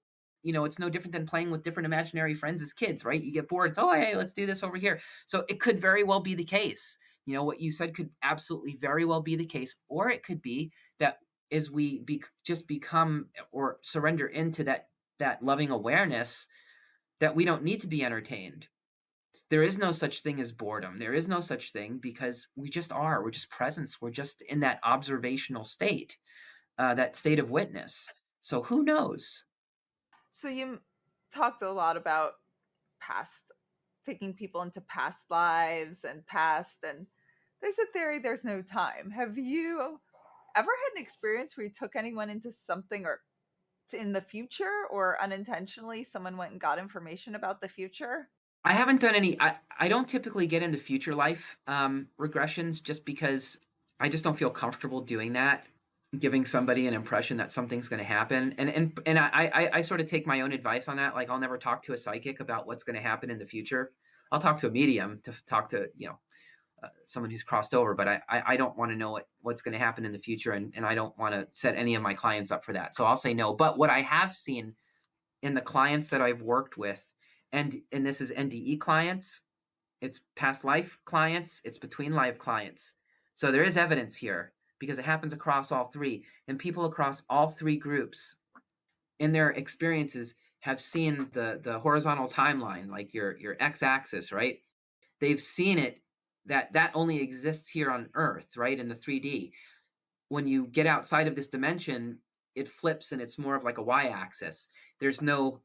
it's no different than playing with different imaginary friends as kids, right? You get bored. It's, oh, hey, let's do this over here. So it could very well be the case. What you said could absolutely very well be the case. Or it could be that as we just become or surrender into that loving awareness, that we don't need to be entertained. There is no such thing as boredom. There is no such thing, because we just are. We're just presence. We're just in that observational state, that state of witness. So who knows? So you talked a lot about past, taking people into past lives and past, and there's a theory there's no time. Have you ever had an experience where you took anyone into something or in the future, or unintentionally someone went and got information about the future? I haven't done any. I don't typically get into future life regressions, just because I just don't feel comfortable doing that, giving somebody an impression that something's going to happen. And I sort of take my own advice on that. Like, I'll never talk to a psychic about what's going to happen in the future. I'll talk to a medium to talk to someone who's crossed over, but I don't want to know what's going to happen in the future, and I don't want to set any of my clients up for that. So I'll say no. But what I have seen in the clients that I've worked with, and this is NDE clients, it's past life clients, it's between life clients. So there is evidence here, because it happens across all three, and people across all three groups in their experiences have seen the horizontal timeline, like your x-axis, right? They've seen it, that only exists here on Earth, right, in the 3D. When you get outside of this dimension, it flips and it's more of like a y-axis. There's no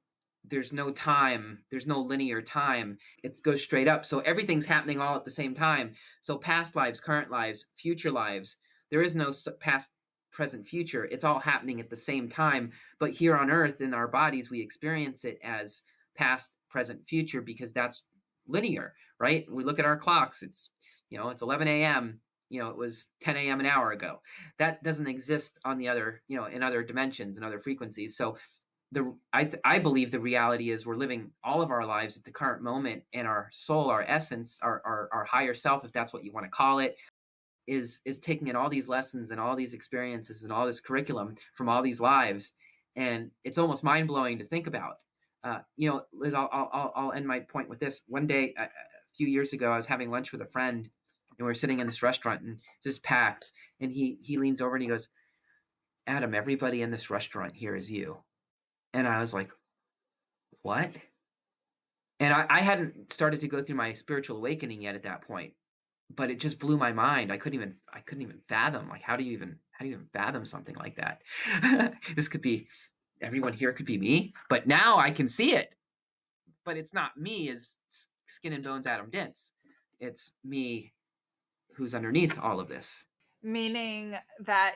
time, there's no linear time. It goes straight up. So everything's happening all at the same time. So past lives, current lives, future lives, there is no past, present, future. It's all happening at the same time. But here on Earth, in our bodies, we experience it as past, present, future, because that's linear, right? We look at our clocks, it's 11 a.m. It was 10 a.m. an hour ago. That doesn't exist on the other, in other dimensions and other frequencies. So I believe the reality is we're living all of our lives at the current moment, and our soul, our essence, our higher self, if that's what you want to call it, is taking in all these lessons and all these experiences and all this curriculum from all these lives. And it's almost mind-blowing to think about. Liz, I'll end my point with this. One day, a few years ago, I was having lunch with a friend, and we were sitting in this restaurant, and it's just packed. And he leans over and he goes, "Adam, everybody in this restaurant here is you." And I was like, "What?" And I hadn't started to go through my spiritual awakening yet at that point, but it just blew my mind. I couldn't even fathom, like, how do you even fathom something like that? This could be, everyone here could be me, but now I can see it. But it's not me as skin and bones Adam Dince. It's me who's underneath all of this. Meaning that,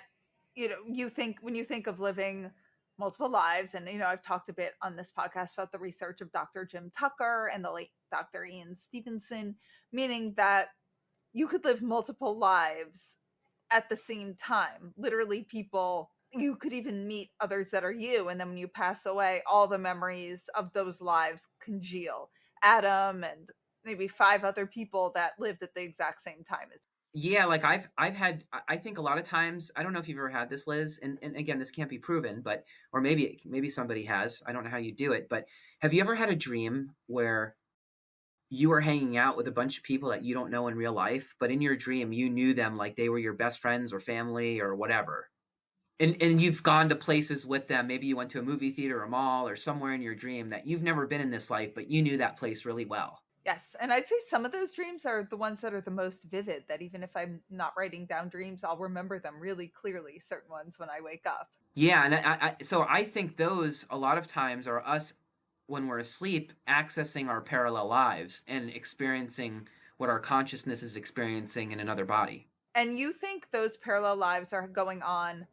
you think, when you think of living multiple lives, and I've talked a bit on this podcast about the research of Dr. Jim Tucker and the late Dr. Ian Stevenson, meaning that you could live multiple lives at the same time. Literally, people, you could even meet others that are you. And then when you pass away, all the memories of those lives congeal. Adam and maybe 5 other people that lived at the exact same time as. Yeah, like I've had, I think a lot of times, I don't know if you've ever had this, Liz, and again, this can't be proven, but or maybe somebody has. I don't know how you do it, but have you ever had a dream where you were hanging out with a bunch of people that you don't know in real life, but in your dream you knew them like they were your best friends or family or whatever? And you've gone to places with them. Maybe you went to a movie theater, a mall, or somewhere in your dream that you've never been in this life, but you knew that place really well. Yes, and I'd say some of those dreams are the ones that are the most vivid, that even if I'm not writing down dreams, I'll remember them really clearly, certain ones when I wake up. Yeah, and so I think those a lot of times are us when we're asleep accessing our parallel lives and experiencing what our consciousness is experiencing in another body. And you think those parallel lives are going on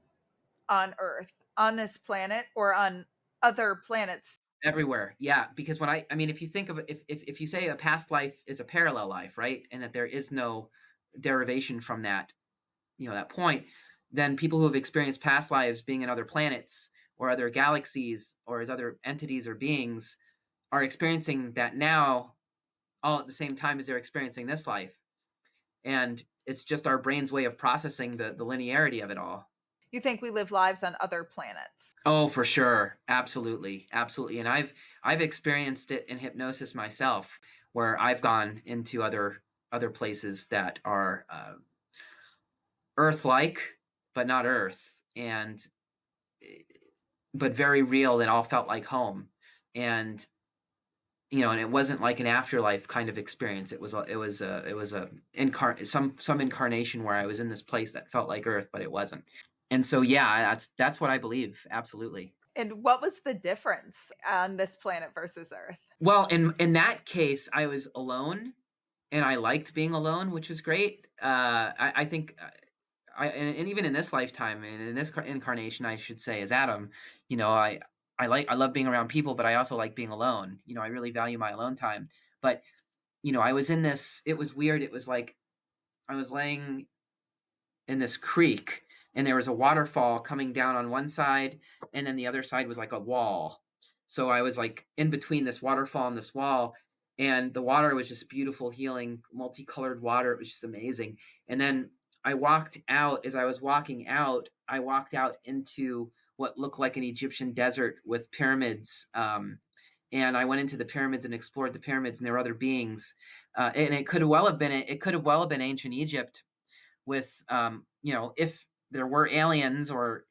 Earth, on this planet, or on other planets? Everywhere. Yeah, because when I mean if you think of it, if you say a past life is a parallel life, right? And that there is no derivation from that, that point, then people who have experienced past lives being in other planets or other galaxies or as other entities or beings are experiencing that now all at the same time as they're experiencing this life. And it's just our brain's way of processing the linearity of it all. You think we live lives on other planets? Oh, for sure. Absolutely. Absolutely. And I've experienced it in hypnosis myself, where I've gone into other places that are Earth-like, but not Earth, and but very real that all felt like home. And and it wasn't like an afterlife kind of experience. It was a some incarnation where I was in this place that felt like Earth, but it wasn't. And so yeah, that's what I believe. Absolutely. And what was the difference on this planet versus Earth? Well, in that case, I was alone, and I liked being alone, which was great. I think and even in this lifetime and in this incarnation, I should say, as Adam, I love being around people, but I also like being alone. I really value my alone time. But I was in this. It was weird. It was like I was laying in this creek, and there was a waterfall coming down on one side, and then the other side was like a wall. So I was like in between this waterfall and this wall, and the water was just beautiful, healing, multicolored water. It was just amazing. And then I walked out. As I was walking out, I walked out into what looked like an Egyptian desert with pyramids. And I went into the pyramids and explored the pyramids, and there were other beings. And it could well have been ancient Egypt with if there were aliens or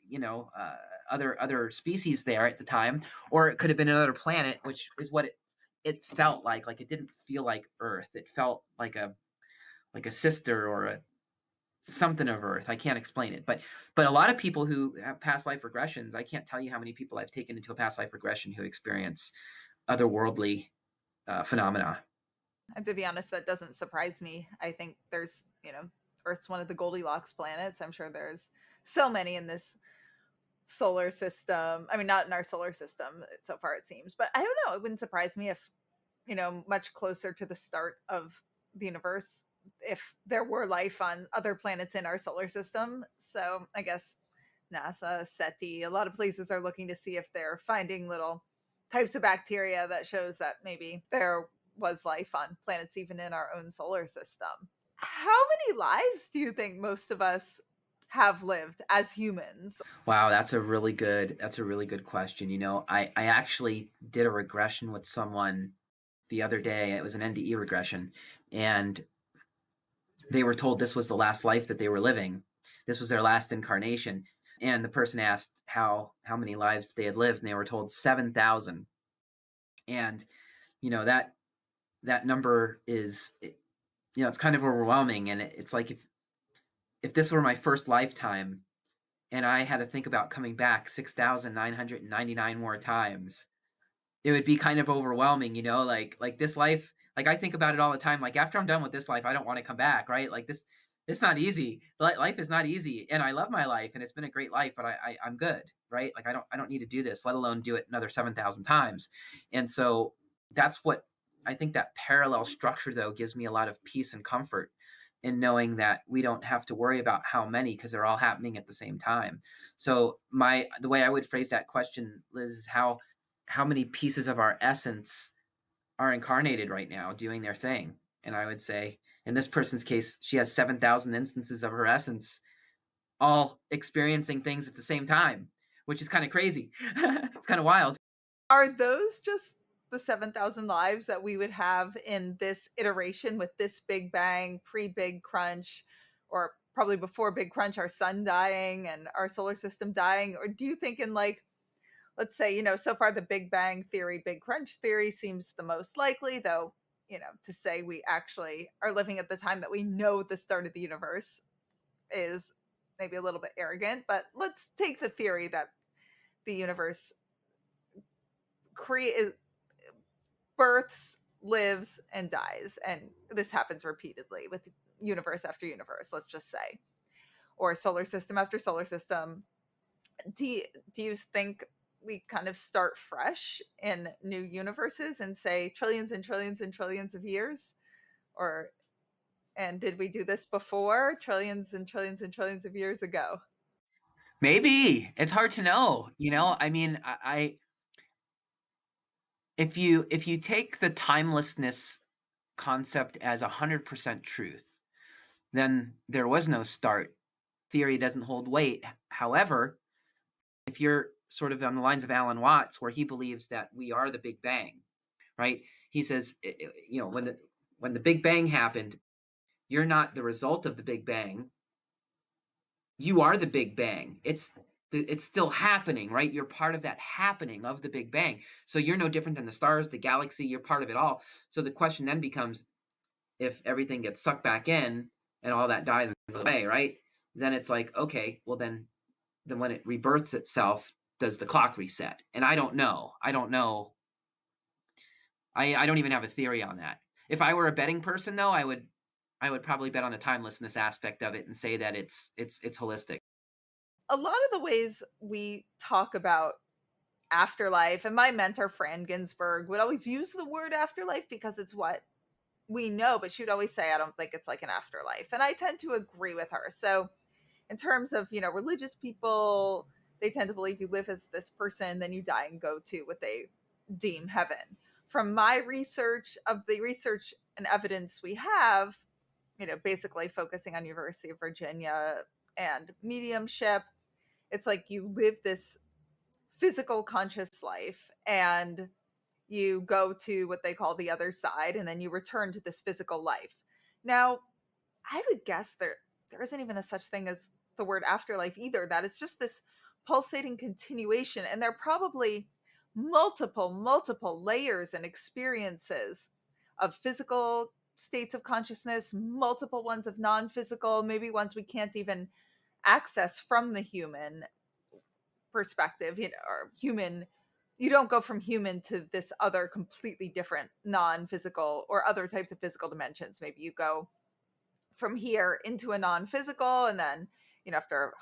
other species there at the time, or it could have been another planet, which is what it felt like. Like, it didn't feel like Earth. It felt like a sister or a something of Earth. I can't explain it, but a lot of people who have past life regressions, I can't tell you how many people I've taken into a past life regression who experience otherworldly phenomena. And to be honest, that doesn't surprise me. I think there's, Earth's one of the Goldilocks planets. I'm sure there's so many in this solar system. I mean, not in our solar system so far, it seems, but I don't know. It wouldn't surprise me if, much closer to the start of the universe, if there were life on other planets in our solar system. So I guess NASA, SETI, a lot of places are looking to see if they're finding little types of bacteria that shows that maybe there was life on planets even in our own solar system. How many lives do you think most of us have lived as humans? Wow, that's a really good question. I actually did a regression with someone the other day. It was an NDE regression, and they were told this was the last life that they were living. This was their last incarnation. And the person asked how many lives they had lived, and they were told 7,000. And that number is, it's kind of overwhelming. And it's like if this were my first lifetime and I had to think about coming back 6,999 more times, it would be kind of overwhelming, like this life. Like, I think about it all the time. Like, after I'm done with this life, I don't want to come back, right? Like, it's not easy. Life is not easy, and I love my life, and it's been a great life, but I'm good, right? Like, I don't need to do this, let alone do it another 7,000 times. And so that's what I think. That parallel structure, though, gives me a lot of peace and comfort, in knowing that we don't have to worry about how many because they're all happening at the same time. So the way I would phrase that question, Liz, is how many pieces of our essence are incarnated right now doing their thing? And I would say in this person's case, she has 7,000 instances of her essence all experiencing things at the same time, which is kind of crazy. It's kind of wild. Are those just the 7,000 lives that we would have in this iteration with this Big Bang, pre Big Crunch, or probably before Big Crunch, our sun dying and our solar system dying? Or do you think in like, let's say, so far the Big Bang theory, Big Crunch theory seems the most likely, though, to say we actually are living at the time that we know the start of the universe is maybe a little bit arrogant, but let's take the theory that the universe create births, lives, and dies, and this happens repeatedly with universe after universe, let's just say, or solar system after solar system. Do you think we kind of start fresh in new universes and say trillions and trillions and trillions of years, or and did we do this before trillions and trillions and trillions of years ago? Maybe it's hard to know. I mean, if you take the timelessness concept as 100% truth, then there was no start. Theory doesn't hold weight. However, if you're sort of on the lines of Alan Watts, where he believes that we are the Big Bang, right? He says, when the Big Bang happened, you're not the result of the Big Bang. You are the Big Bang. It's still happening, right? You're part of that happening of the Big Bang. So you're no different than the stars, the galaxy. You're part of it all. So the question then becomes, if everything gets sucked back in and all that dies away, right? Then it's like, okay, well then when it rebirths itself, does the clock reset? And I don't know. I don't even have a theory on that. If I were a betting person, though, I would probably bet on the timelessness aspect of it and say that it's holistic. A lot of the ways we talk about afterlife, and my mentor Fran Ginsburg would always use the word afterlife because it's what we know, but she would always say, I don't think it's like an afterlife, and I tend to agree with her. So in terms of religious people, they tend to believe you live as this person, then you die and go to what they deem heaven. From my research, of the research and evidence we have, basically focusing on University of Virginia and mediumship, it's like you live this physical conscious life and you go to what they call the other side, and then you return to this physical life. Now, I would guess there isn't even a such thing as the word afterlife either. That it's just this pulsating continuation, and there are probably multiple layers and experiences of physical states of consciousness, multiple ones of non-physical, maybe ones we can't even access from the human perspective, or human. You don't go from human to this other completely different non-physical or other types of physical dimensions. Maybe you go from here into a non-physical, and then after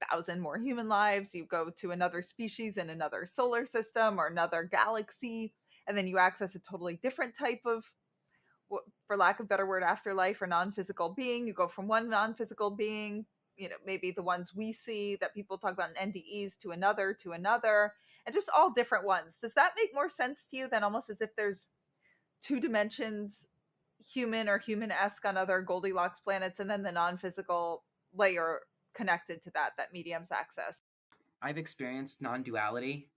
1,000 more human lives you go to another species in another solar system or another galaxy, and then you access a totally different type of, for lack of a better word, afterlife or non-physical being. You go from one non-physical being, maybe the ones we see that people talk about in NDEs, to another, and just all different ones. Does that make more sense to you than almost as if there's two dimensions, human or human-esque on other Goldilocks planets, and then the non-physical layer connected to that medium's access? I've experienced non-duality,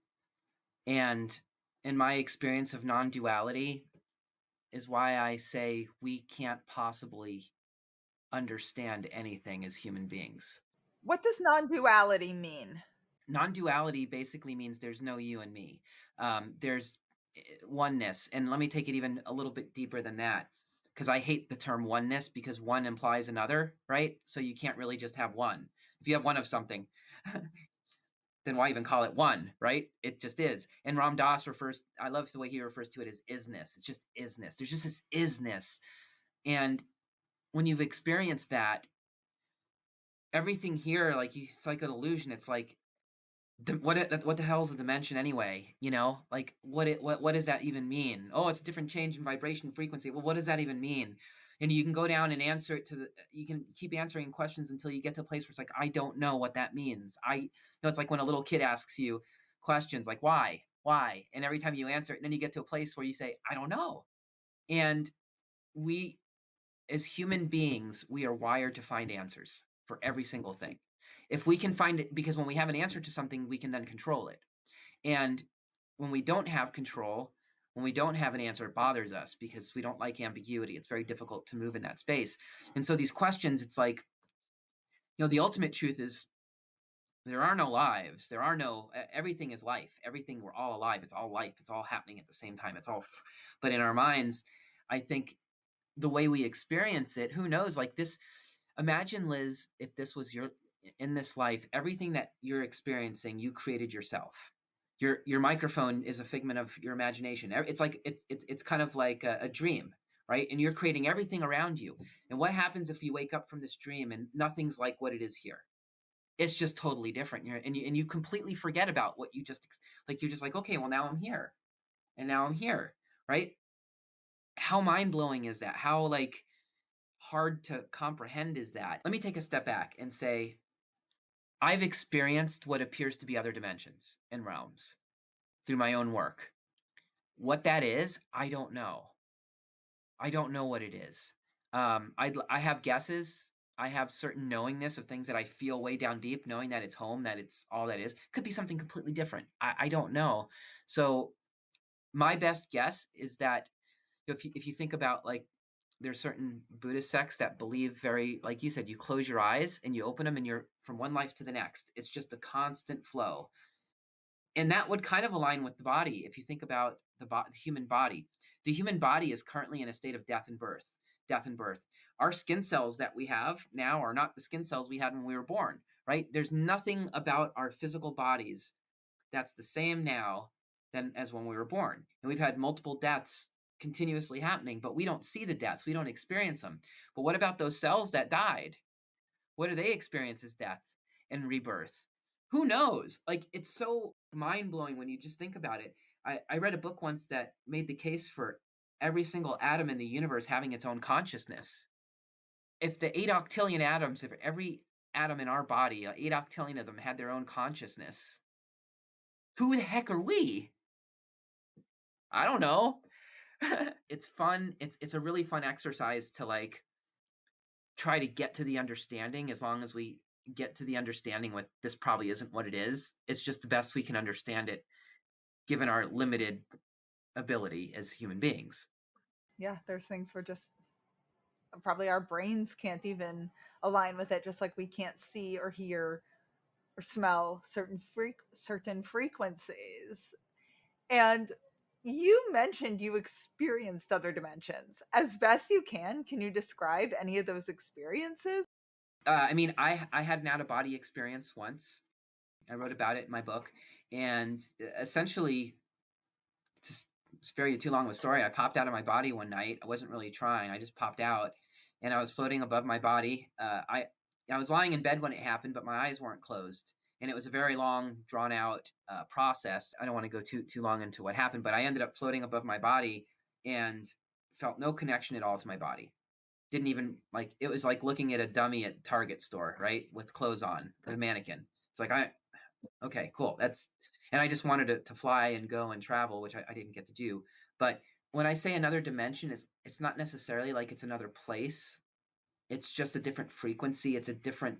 and in my experience of non-duality is why I say we can't possibly understand anything as human beings. What does non-duality mean? Non-duality basically means there's no you and me. There's oneness, and let me take it even a little bit deeper than that, because I hate the term oneness, because one implies another, right? So you can't really just have one. If you have one of something, then why even call it one, right? It just is. And Ram Dass refers, I love the way he refers to it as isness. It's just isness. There's just this isness. And when you've experienced that, everything here, like, it's like an illusion. It's like, what the hell is a dimension anyway? Like, what does that even mean? Oh, it's a different change in vibration frequency. Well, what does that even mean? And you can go down and answer it you can keep answering questions until you get to a place where it's like, I don't know what that means. It's like when a little kid asks you questions like, why? And every time you answer it, then you get to a place where you say, I don't know. And we, as human beings, we are wired to find answers for every single thing. If we can find it, because when we have an answer to something, we can then control it. And when we don't have control, when we don't have an answer, it bothers us because we don't like ambiguity. It's very difficult to move in that space. And so these questions, it's like, the ultimate truth is there are no lives. There are no, everything is life. Everything, we're all alive. It's all life. It's all happening at the same time. But in our minds, I think the way we experience it, who knows, like this, imagine, Liz, if this was in this life, everything that you're experiencing, you created yourself. Your microphone is a figment of your imagination. It's like, it's kind of like a dream, right? And you're creating everything around you. And what happens if you wake up from this dream and nothing's like what it is here? It's just totally different. And you completely forget about what you just, like, you're just like, okay, well, now I'm here. And now I'm here, right? How mind-blowing is that? How, like, hard to comprehend is that? Let me take a step back and say, I've experienced what appears to be other dimensions and realms through my own work. What that is, I don't know. I don't know what it is. I have guesses. I have certain knowingness of things that I feel way down deep, knowing that it's home, that it's all that is. Could be something completely different. I don't know. So my best guess is that if you think about, like, there's certain Buddhist sects that believe, very, like you said, you close your eyes and you open them and you're from one life to the next. It's just a constant flow. And that would kind of align with the body. If you think about the human body, the human body is currently in a state of death and birth. Our skin cells that we have now are not the skin cells we had when we were born, right? There's nothing about our physical bodies that's the same now than as when we were born. And we've had multiple deaths continuously happening, but we don't see the deaths. We don't experience them. But what about those cells that died? What do they experience as death and rebirth? Who knows? Like, it's so mind-blowing when you just think about it. I read a book once that made the case for every single atom in the universe having its own consciousness. If the 8 octillion atoms, if every atom in our body, 8 octillion of them, had their own consciousness, who the heck are we? I don't know. It's fun. It's a really fun exercise to, like, try to get to the understanding. As long as we get to the understanding with this probably isn't what it is. It's just the best we can understand it given our limited ability as human beings. Yeah, there's things we're just probably our brains can't even align with it, just like we can't see or hear or smell certain frequencies. And you mentioned you experienced other dimensions. As best you can you describe any of those experiences? I mean, I had an out of body experience once. I wrote about it in my book, and essentially, to spare you too long of a story, I popped out of my body one night. I wasn't really trying. I just popped out, and I was floating above my body. I was lying in bed when it happened, but my eyes weren't closed, and it was a very long, drawn out process. I don't want to go too long into what happened, but I ended up floating above my body and felt no connection at all to my body. Didn't even, like, it was like looking at a dummy at Target store, right, with clothes on, the mannequin. It's like, okay, cool. And I just wanted to fly and go and travel, which I didn't get to do. But when I say another dimension, it's not necessarily like it's another place. It's just a different frequency. It's a different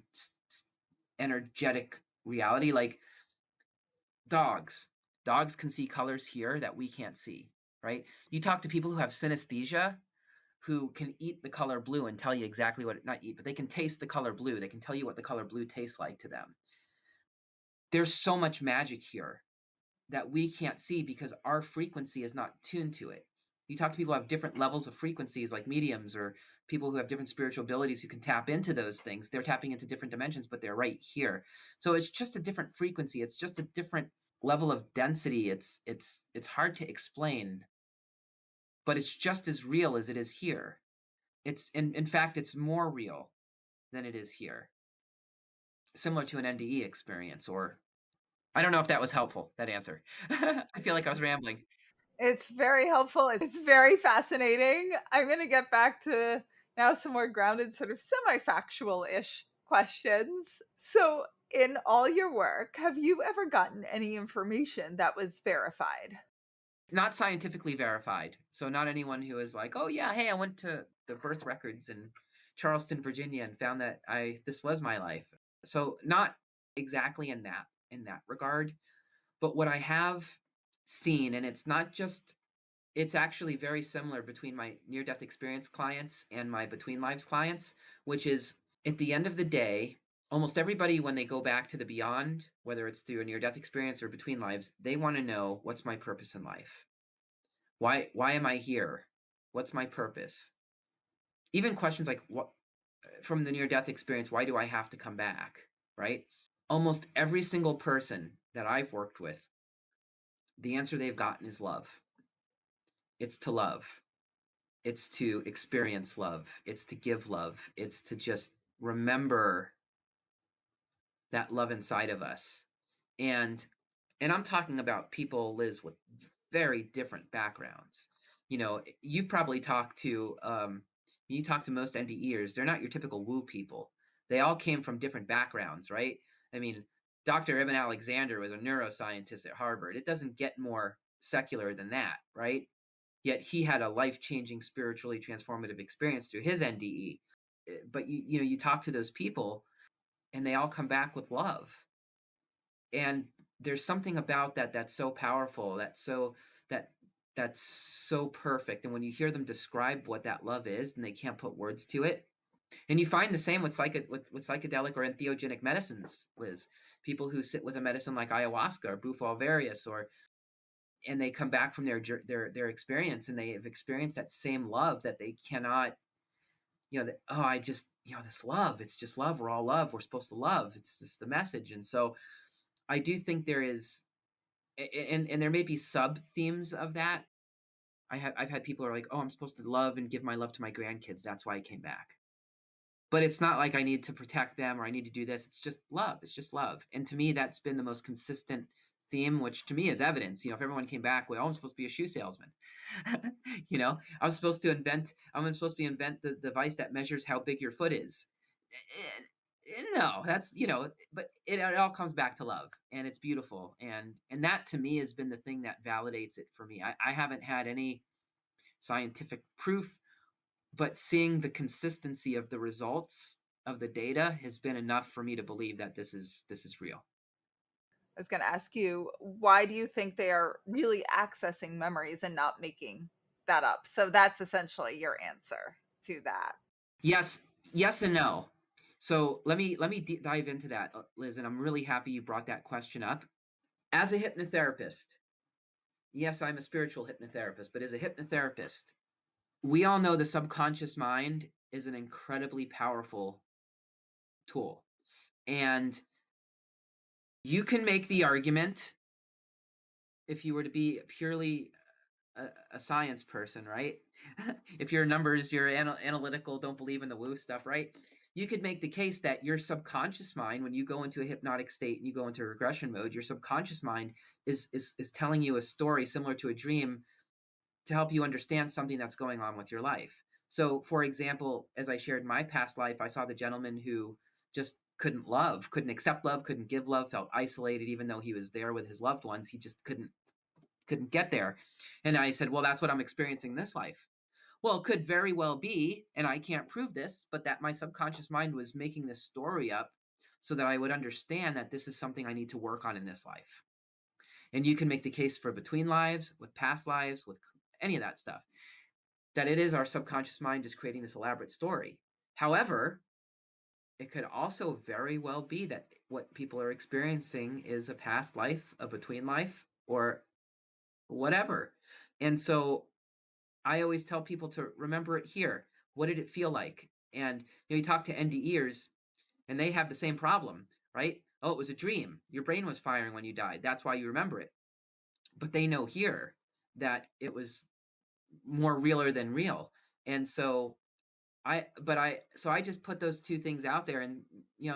energetic reality. Like dogs. Dogs can see colors here that we can't see, right? You talk to people who have synesthesia, who can eat the color blue and tell you exactly not eat, but they can taste the color blue. They can tell you what the color blue tastes like to them. There's so much magic here that we can't see because our frequency is not tuned to it. You talk to people who have different levels of frequencies, like mediums, or people who have different spiritual abilities who can tap into those things. They're tapping into different dimensions, but they're right here. So it's just a different frequency. It's just a different level of density. It's hard to explain, but it's just as real as it is here. It's in fact, it's more real than it is here. Similar to an NDE experience, or I don't know if that was helpful, that answer. I feel like I was rambling. It's very helpful. It's very fascinating. I'm going to get back to Now, some more grounded, sort of semi-factual ish questions. So, in all your work, have you ever gotten any information that was verified? Not scientifically verified. So not anyone who is like, oh yeah, hey, I went to the birth records in Charleston, Virginia, and found that this was my life. So not exactly in that regard. But what I have seen, and it's actually very similar between my near-death experience clients and my between lives clients, which is at the end of the day, almost everybody, when they go back to the beyond, whether it's through a near-death experience or between lives, they want to know, what's my purpose in life? Why am I here? What's my purpose? Even questions like, what, from the near-death experience, why do I have to come back? Right? Almost every single person that I've worked with, the answer they've gotten is love. It's to love. It's to experience love. It's to give love. It's to just remember that love inside of us. And I'm talking about people, Liz, with very different backgrounds. You've probably talked to you talk to most NDEers, they're not your typical woo people. They all came from different backgrounds, right? I mean, Dr. Eben Alexander was a neuroscientist at Harvard. It doesn't get more secular than that, right? Yet he had a life-changing, spiritually transformative experience through his NDE. But you talk to those people, and they all come back with love. And there's something about that that's so powerful, that that's so perfect. And when you hear them describe what that love is, and they can't put words to it, and you find the same with psychedelic or entheogenic medicines, Liz. People who sit with a medicine like ayahuasca or bufo alvarius, and they come back from their experience, and they have experienced that same love that they cannot, I just, this love, it's just love. We're all love. We're supposed to love. It's just the message. And so I do think there is, and there may be sub themes of that. I've had people who are like, oh, I'm supposed to love and give my love to my grandkids. That's why I came back. But it's not like I need to protect them or I need to do this. It's just love. It's just love. And to me, that's been the most consistent theme, which to me is evidence. If everyone came back with, oh, I'm supposed to be a shoe salesman. I'm supposed to invent the device that measures how big your foot is. No, that's, but it all comes back to love, and it's beautiful. And that to me has been the thing that validates it for me. I haven't had any scientific proof, but seeing the consistency of the results of the data has been enough for me to believe that this is real. I was going to ask you, why do you think they are really accessing memories and not making that up? So that's essentially your answer to that. Yes and no. So let me dive into that, Liz, and I'm really happy you brought that question up. As a hypnotherapist, yes, I'm a spiritual hypnotherapist, but as a hypnotherapist, we all know the subconscious mind is an incredibly powerful tool. And you can make the argument, if you were to be purely a science person, right? If your numbers, you're analytical, don't believe in the woo stuff, right? You could make the case that your subconscious mind, when you go into a hypnotic state and you go into regression mode, your subconscious mind is telling you a story similar to a dream to help you understand something that's going on with your life. So, for example, as I shared my past life, I saw the gentleman who just couldn't love, couldn't accept love, couldn't give love, felt isolated, even though he was there with his loved ones. He just couldn't get there. And I said, well, that's what I'm experiencing this life. Well, it could very well be, and I can't prove this, but that my subconscious mind was making this story up so that I would understand that this is something I need to work on in this life. And you can make the case for between lives, with past lives, with any of that stuff, that it is our subconscious mind just creating this elaborate story. However, it could also very well be that what people are experiencing is a past life, a between life, or whatever. And so I always tell people to remember it here. What did it feel like? And you talk to NDEers, and they have the same problem, right? Oh, it was a dream. Your brain was firing when you died. That's why you remember it. But they know here that it was more realer than real. And so I just put those two things out there and,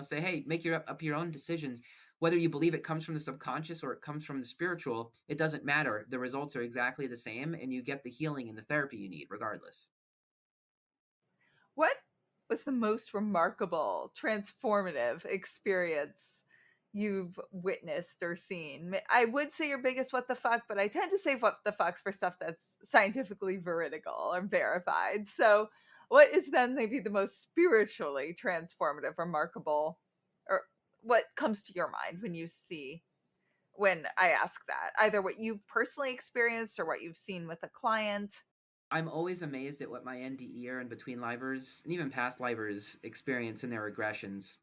say, hey, make up your own decisions. Whether you believe it comes from the subconscious or it comes from the spiritual, it doesn't matter. The results are exactly the same, and you get the healing and the therapy you need regardless. What was the most remarkable, transformative experience you've witnessed or seen? I would say your biggest what the fuck, but I tend to say what the fucks for stuff that's scientifically veridical or verified. So, what is then maybe the most spiritually transformative, remarkable, or what comes to your mind when I ask that? Either what you've personally experienced or what you've seen with a client. I'm always amazed at what my NDEer and between livers and even past livers experience in their regressions.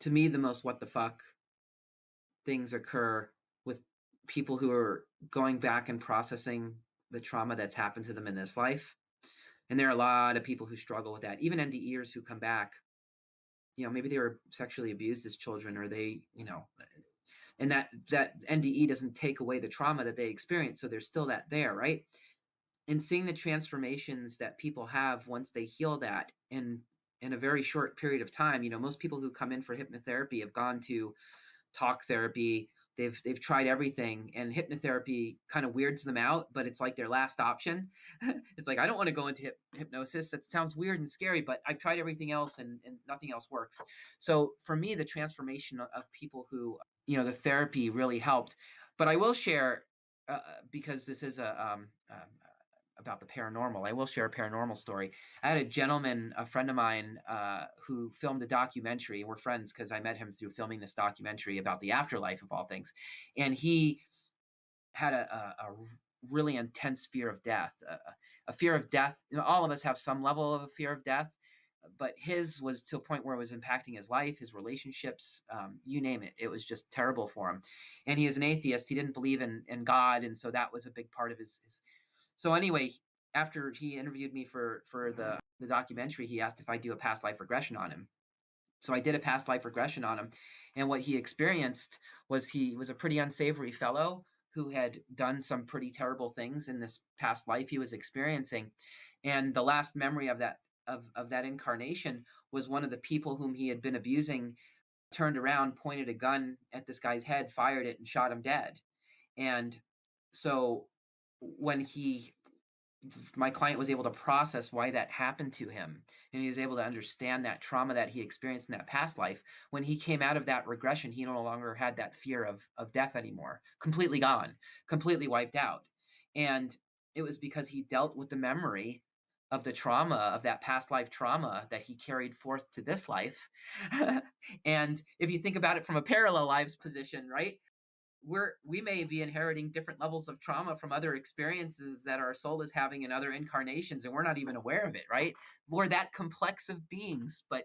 To me, the most what the fuck things occur with people who are going back and processing the trauma that's happened to them in this life. And there are a lot of people who struggle with that. Even NDEers who come back, maybe they were sexually abused as children, or they, and that NDE doesn't take away the trauma that they experience. So there's still that there, right? And seeing the transformations that people have once they heal that in a very short period of time. Most people who come in for hypnotherapy have gone to talk therapy. They've tried everything, and hypnotherapy kind of weirds them out, but it's like their last option. It's like, I don't want to go into hypnosis. That sounds weird and scary, but I've tried everything else and nothing else works. So for me, the transformation of people who, the therapy really helped. But I will share, because this is about the paranormal. I will share a paranormal story. I had a gentleman, a friend of mine, who filmed a documentary. We're friends because I met him through filming this documentary about the afterlife of all things. And he had a really intense fear of death, a fear of death. All of us have some level of a fear of death, but his was to a point where it was impacting his life, his relationships, you name it. It was just terrible for him. And he is an atheist. He didn't believe in God. And so that was a big part of his. So anyway, after he interviewed me for the documentary, he asked if I'd do a past life regression on him. So I did a past life regression on him. And what he experienced was he was a pretty unsavory fellow who had done some pretty terrible things in this past life he was experiencing. And the last memory of that incarnation was one of the people whom he had been abusing turned around, pointed a gun at this guy's head, fired it, and shot him dead. And so when my client was able to process why that happened to him, and he was able to understand that trauma that he experienced in that past life, when he came out of that regression, he no longer had that fear of death anymore. Completely gone, completely wiped out. And it was because he dealt with the memory of the trauma, of that past life trauma that he carried forth to this life. And if you think about it from a parallel lives position, right? We may be inheriting different levels of trauma from other experiences that our soul is having in other incarnations, and we're not even aware of it, right? We're that complex of beings. But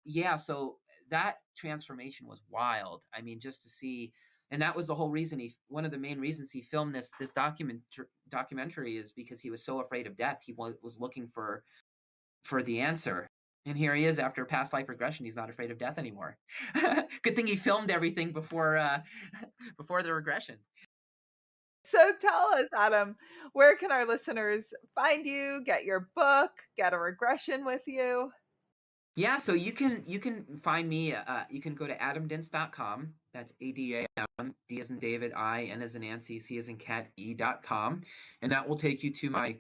yeah, so that transformation was wild. I mean, just to see, and that was the whole reason one of the main reasons he filmed this documentary is because he was so afraid of death. He was looking for the answer. And here he is after past life regression. He's not afraid of death anymore. Good thing he filmed everything before before the regression. So tell us, Adam, where can our listeners find you, get your book, get a regression with you? Yeah, so you can find me. You can go to adamdince.com. That's ADAM, D as in David, I, N as in Nancy, C as in cat, E.com. And that will take you to my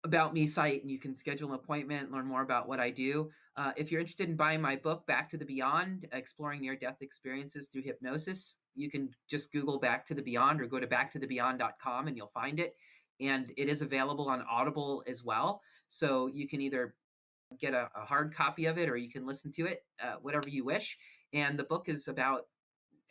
About Me site, and you can schedule an appointment, learn more about what I do. If you're interested in buying my book, Back to the Beyond, Exploring Near-Death Experiences Through Hypnosis, you can just Google Back to the Beyond or go to backtothebeyond.com and you'll find it. And it is available on Audible as well. So you can either get a hard copy of it or you can listen to it, whatever you wish. And the book is about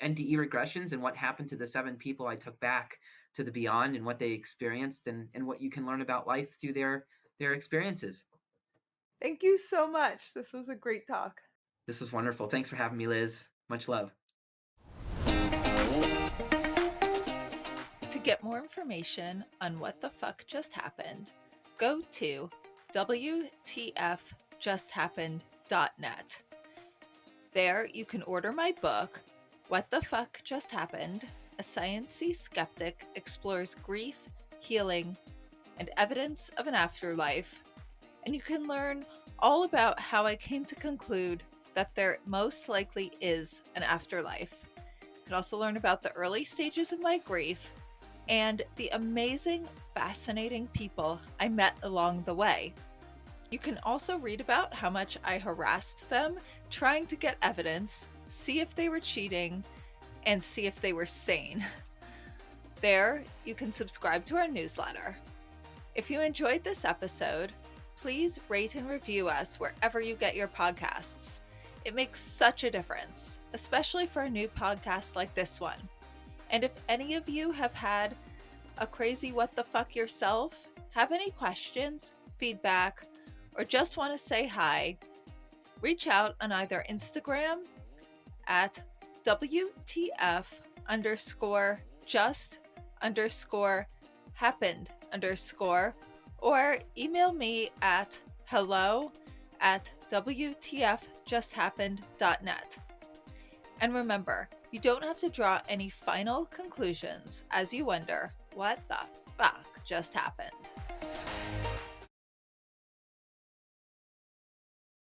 NDE regressions and what happened to the 7 people I took back to the beyond and what they experienced and what you can learn about life through their experiences. Thank you so much. This was a great talk. This was wonderful. Thanks for having me, Liz. Much love. To get more information on what the fuck just happened, go to WTFJustHappened.net. There you can order my book, What the Fuck Just Happened? A Sciencey-Skeptic Explores Grief, Healing, and Evidence of an Afterlife. And you can learn all about how I came to conclude that there most likely is an afterlife. You can also learn about the early stages of my grief and the amazing, fascinating people I met along the way. You can also read about how much I harassed them, trying to get evidence, see if they were cheating, and see if they were sane. There, you can subscribe to our newsletter. If you enjoyed this episode, please rate and review us wherever you get your podcasts. It makes such a difference, especially for a new podcast like this one. And if any of you have had a crazy what the fuck yourself, have any questions, feedback, or just want to say hi, reach out on either Instagram at WTF just happened or email me at hello@wtfjusthappened.net. And remember, you don't have to draw any final conclusions as you wonder what the fuck just happened.